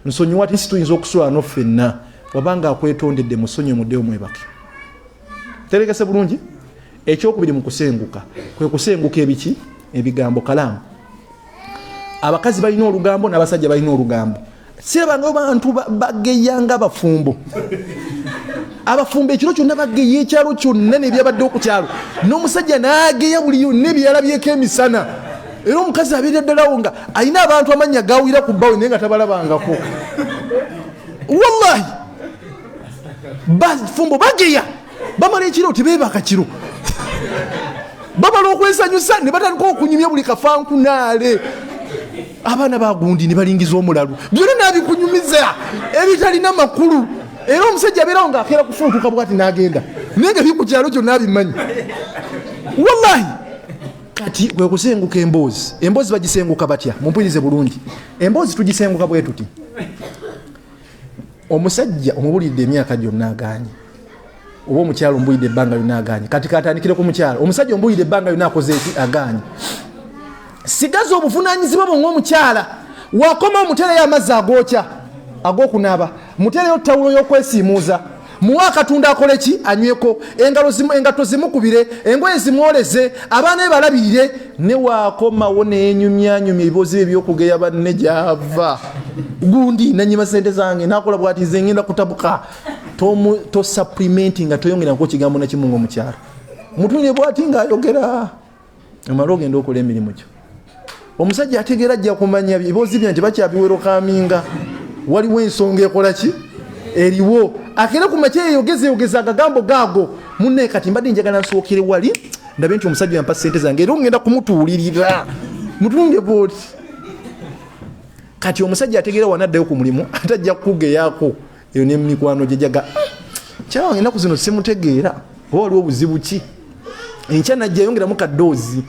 nsonyiwa tinsi tuyinza okusula wano ffenna wabanga akwetondedde musonyi muddeyo mwebake terekese bulungi ekyokubiri mu kusenguka kwe kusenguka ebiki ebigambo kalaamu abakazi balina olugambo n'abasajja balina olugambo sirabanga bantu bageyanga abafumbo ekiro kyonna bageya ekyalo kyonna nebyabaddewo ku kyalo n'omusajja n'ageya buli yonna ebyalabyeko emisana era omukazi abeera ddalawo nga alina abantu amannya gawira ku bbawe naye nga tabalabangako wallahi bafumbo bageya bamala ekiro tebeebaka kiro bamala okwesanyusa ne batandika okunyumya buli kafankunaale abaana bagundi ne balingiza omulalu byonna nabikunyumiza ebitalina makulu era omusajja abeerawo ng'akeera kufuntuka bwati n'agenda naye nga biku kyalo kyonna abimanyi wallahi kati kwe kusenguka emboozi bagisenguka batya mumpulirize bulungi emboozi tugisenguka bwe tuti omusajja omubulidde emyaka gyonna aganye oba omukyalo omubulidde ebbanga lyonna aganye kati katandikire ku mukyalo omusajja omubulidde ebbanga lyonna akoze eki aganye sigaza obuvunaanyizibwa bwo ng'omukyala wakoma omutere y'amazzi agookya ag'okunaaba mutereyo tawulo y'okwesiimuuza muwa akatunda akole ki anyweko engato zimukubire engoye zimwoleze abaana be balabirire ne waakomawo neenyumyanyumya ebiboozi ebyokugeya banne gyava gundi nanyima sente zange nakola bwati nze ngenda kutabuka to supplementi nga toyongera nko kigambo na kimu ng'omukyala mutunye bwati ng'ayogera amalo ogenda okola emirimu kyo. Omusajja ategeera ajja kumanya ebibozi byange bakyabiwero kaminga, waliwo ensonga ekola ki eriwo, akera ku makya yogeza agagambo gaago. Munne kati mbadde njagala nsookere wali ndabe nti omusajja yampa ssente zange era ngenda kumutuulirira mutunge booti. Kati omusajja ategeera wanaddayo ku mulimu atajja kugeyaako eyo n'emikwano gye jaga kyawange ennaku zino simutegeera oba waliwo obuzibu ki. Enkya najja yongeramu kaddoozi,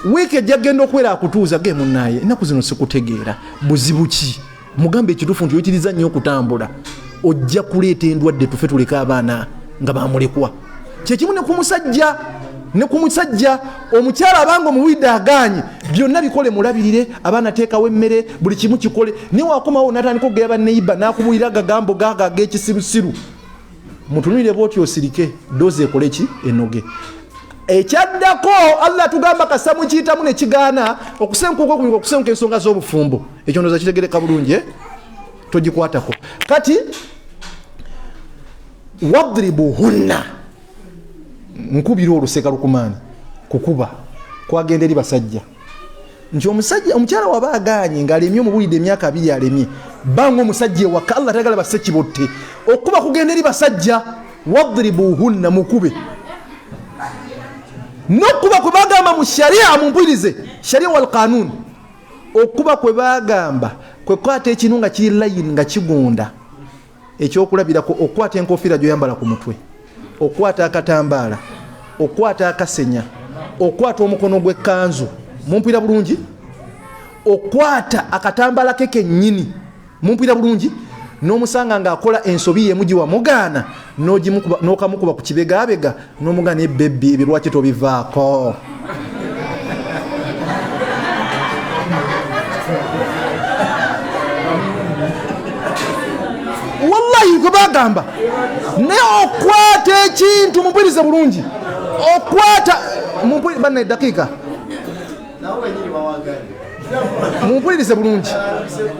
wiiki ejja genda okuwera akutuuza ge munnaye ennaku zino sikutegeera buzibu ki. Mugambe ekituufu nti oyitiriza nnyo okutambula ojja kuleeta endwadde tufe tuleka abaana nga bamulekwa. Kyekimu ne ku musajja omukyala abanga omuwidde aganye byonna bikole mulabirire, abaana teekawo emmere, buli kimu kikole. Niwe wakomawo n'atandika okugera banneiba n'akubulira agagambo gaaga ag'ekisirusiru. Mutunulire bw'oti osirike doozi ekole ki enoge. Ekyaddako Allah tugamba kasa mukiyitamu ne kigaana okusenkuka okunyuka okusenkuka ensonga z'obufumbo. Ekyo ndowooza kitegereka bulungi, togikwatako. Kati wadribuhunna, nkubira oluseka lukumaani kukuba kwagenda eri basajja nti omukyala waba aganye ng'alemye omubulidde emyaka 2 alemye banga omusajja ewaka Allah tagala basse kibotte okuba kugenda eri basajja. Wadribuhunna, mukube. N'okuba kwe bagamba mu sharia, mumpulirize sharia wal qanun, okuba kwe bagamba kwe kwata ekinu nga kiri layini nga kigunda. Ekyokulabirako okwata enkofiira gy'oyambala ku mutwe, okwata akatambaala, okwata akasenya, okwata omukono gw'ekkanzu, mumpulira bulungi, okwata akatambaala ke kennyini, mumpulira bulungi, n'omusanga ng'akola ensobi yemugiwa mugaana n'okamukuba ku kibegaabega n'omugaana ebbebi ebyo lwaki tobivaako. Wallahi kwe bagamba ne okwata ekintu, mumpulirize bulungi, okwata banna eddakiika mumpulirize bulungi,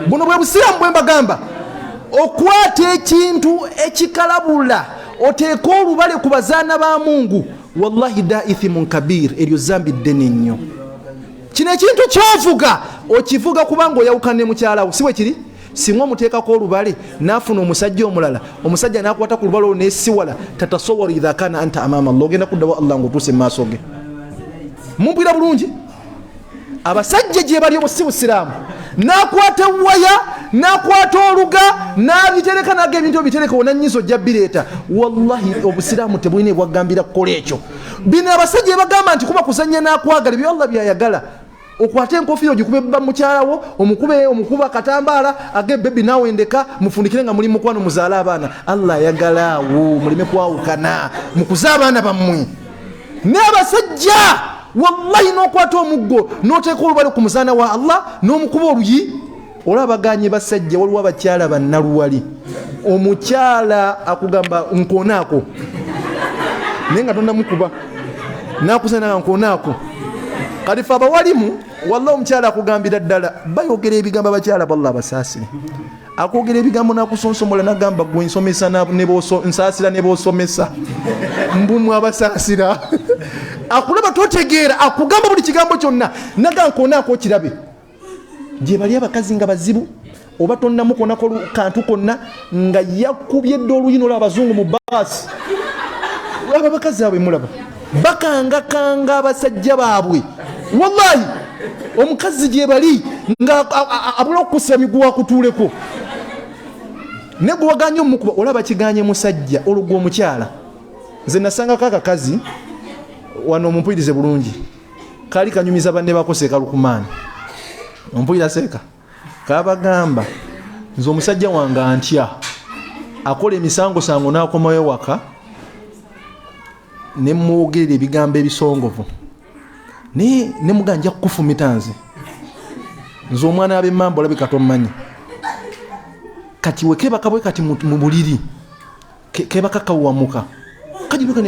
buno bwe busiraamu bwe mbagamba. Okwata ekintu ekikalabula oteeka olubale ku bazaana ba Mungu, wallahi daithimun kabir, eryo zambi ddene nnyo. Kino ekintu kyovuga okivuga kubanga oyawukana ne mukyalawo, si bwe kiri? Singa omuteekako olubale n'afuna omusajja omulala, omusajja n'akwata ku lubale olwo n'essiwala, tatasawwaru idha kana anta amaama Allah, ogenda kuddawo Allah ng'otuuse mu maaso ge. Mumpulira bulungi? Abasajja gye bali obo si busiraamu. N'akwata waya, n'akwata oluga, n'abitereka naga ebintu ebitereka onannyiza ojja bireeta. Wallahi obusiraamu tebulina bwagambira kukola ekyo. Bino abasajja bagamba nti kuba kuzannya n'akwagala byo Allah byayagala. Okwate enkofiira ogikube bba mukyalawo, omukuba akatambaala agebbebi naawe ndeka mufundikire nga muli mukwano muzaala abaana. Allah ayagalaawo muleme kwawukana mukuze abaana bammwe. N'abasajja wallahi n'okwata omuggo n'oteeka olubale ku muzaana wa Allah n'omukuba oluyi. Olaba baganye basajja, waliwo abakyala bannaluwali, omukyala akugamba nkonaako naye nga tonnamukuba n'akusana nga nkonaako. Kati fe abawalimu wallahi omukyala akugambira ddala bayogera ebigambo abakyala balla abasaasire, akwogera ebigambo n'akusonsomola n'agamba gwe nsomesa nsaasira ne boosomesa mbumu abasaasira. Akulaba totegeera, akugamba buli kigambo kyonna naga nkonaako okirabe. Gye bali abakazi nga bazibu oba tonnamukonako kantu konna nga yakubye dde oluyino lw'abazungu mu baasi. Olaba abakazi abwe mulaba bakangakanga abasajja baabwe. Wallahi omukazi gye bali nga abula okukusa miguwa akutuuleko ne gwe waganye omukuba olaba kiganye musajja olugwa omukyala. Nze nasangako akakazi wano, mumpulirize bulungi, kaali kanyumiza banne bakoseeka lukumaani. Ompulira seeka kabagamba nze omusajja wange antya, akola emisangosango n'akomayo waka ne mwogerera ebigambo ebisongovu ne muganja kukufumita nze omwana ab'emmamba olabika tommanyi. Kati wekebaka bwe kati mu buliri kebaka kawamuka kajibuka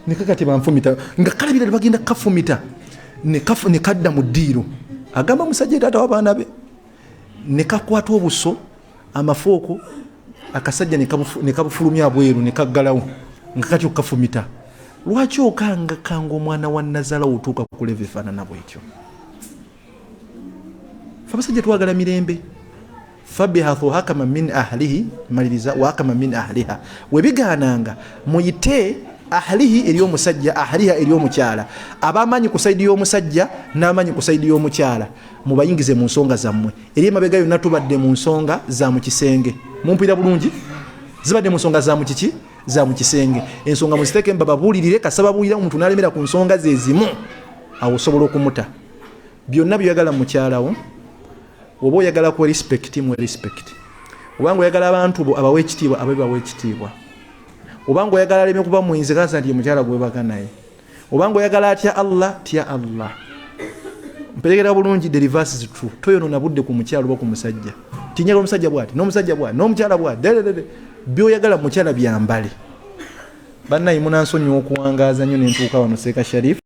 nekakati banfumita nga kalabira bagenda kafumita ne kadda mu ddiiro. Agamba musajja taata w'abaana be ne kakwata obuso amafooko akasajja ne kabufulumya bweru ne kaggalawo nga kati okafumita. lwaki okanga kanga omwana wa Nazala otuuka ku leva efaanana bwetyo? Fe abasajja twagala mirembe. Fabihathu hakama min ahlihi maliriza wa hakama min ahliha. Webigaananga muyite ahlihi eri omusajja, ahliha eri omukyala. Abamanyi ku saidi y'omusajja n'amanyi ku saidi y'omukyala mubayingize mu nsonga zammwe. Eri emabega yonna tubadde mu nsonga za mu kisenge. Mumpira bulungi? Zibadde mu nsonga za mu kiki? Za mu kisenge. Ensonga muziteeke mbababuulirire kasaba buulira omuntu n'alemera ku nsonga ze zimu. Awo osobola okumuta. Byonna byagala mu mukyalawo. Oba oyagala ku respect mu respect. Obanga oyagala abantu bo abawe ekitiibwa abawe bawe ekitiibwa. Obanga oyagala aleme kuba muyinzi kansa nti mukyala gwe baka naye. Obanga oyagala atya Allah tya Allah. Mperekera bulungi the reverse is true. Toyonoona budde ku mukyala oba ku musajja. Tinyala omusajja bw'ati n'omusajja bw'ati n'omukyala bw'ati by'oyagala mukyala byambale. Bannayi munansonyiwa okuwangaaza nnyo ne ntuuka wano Seeka Sharif.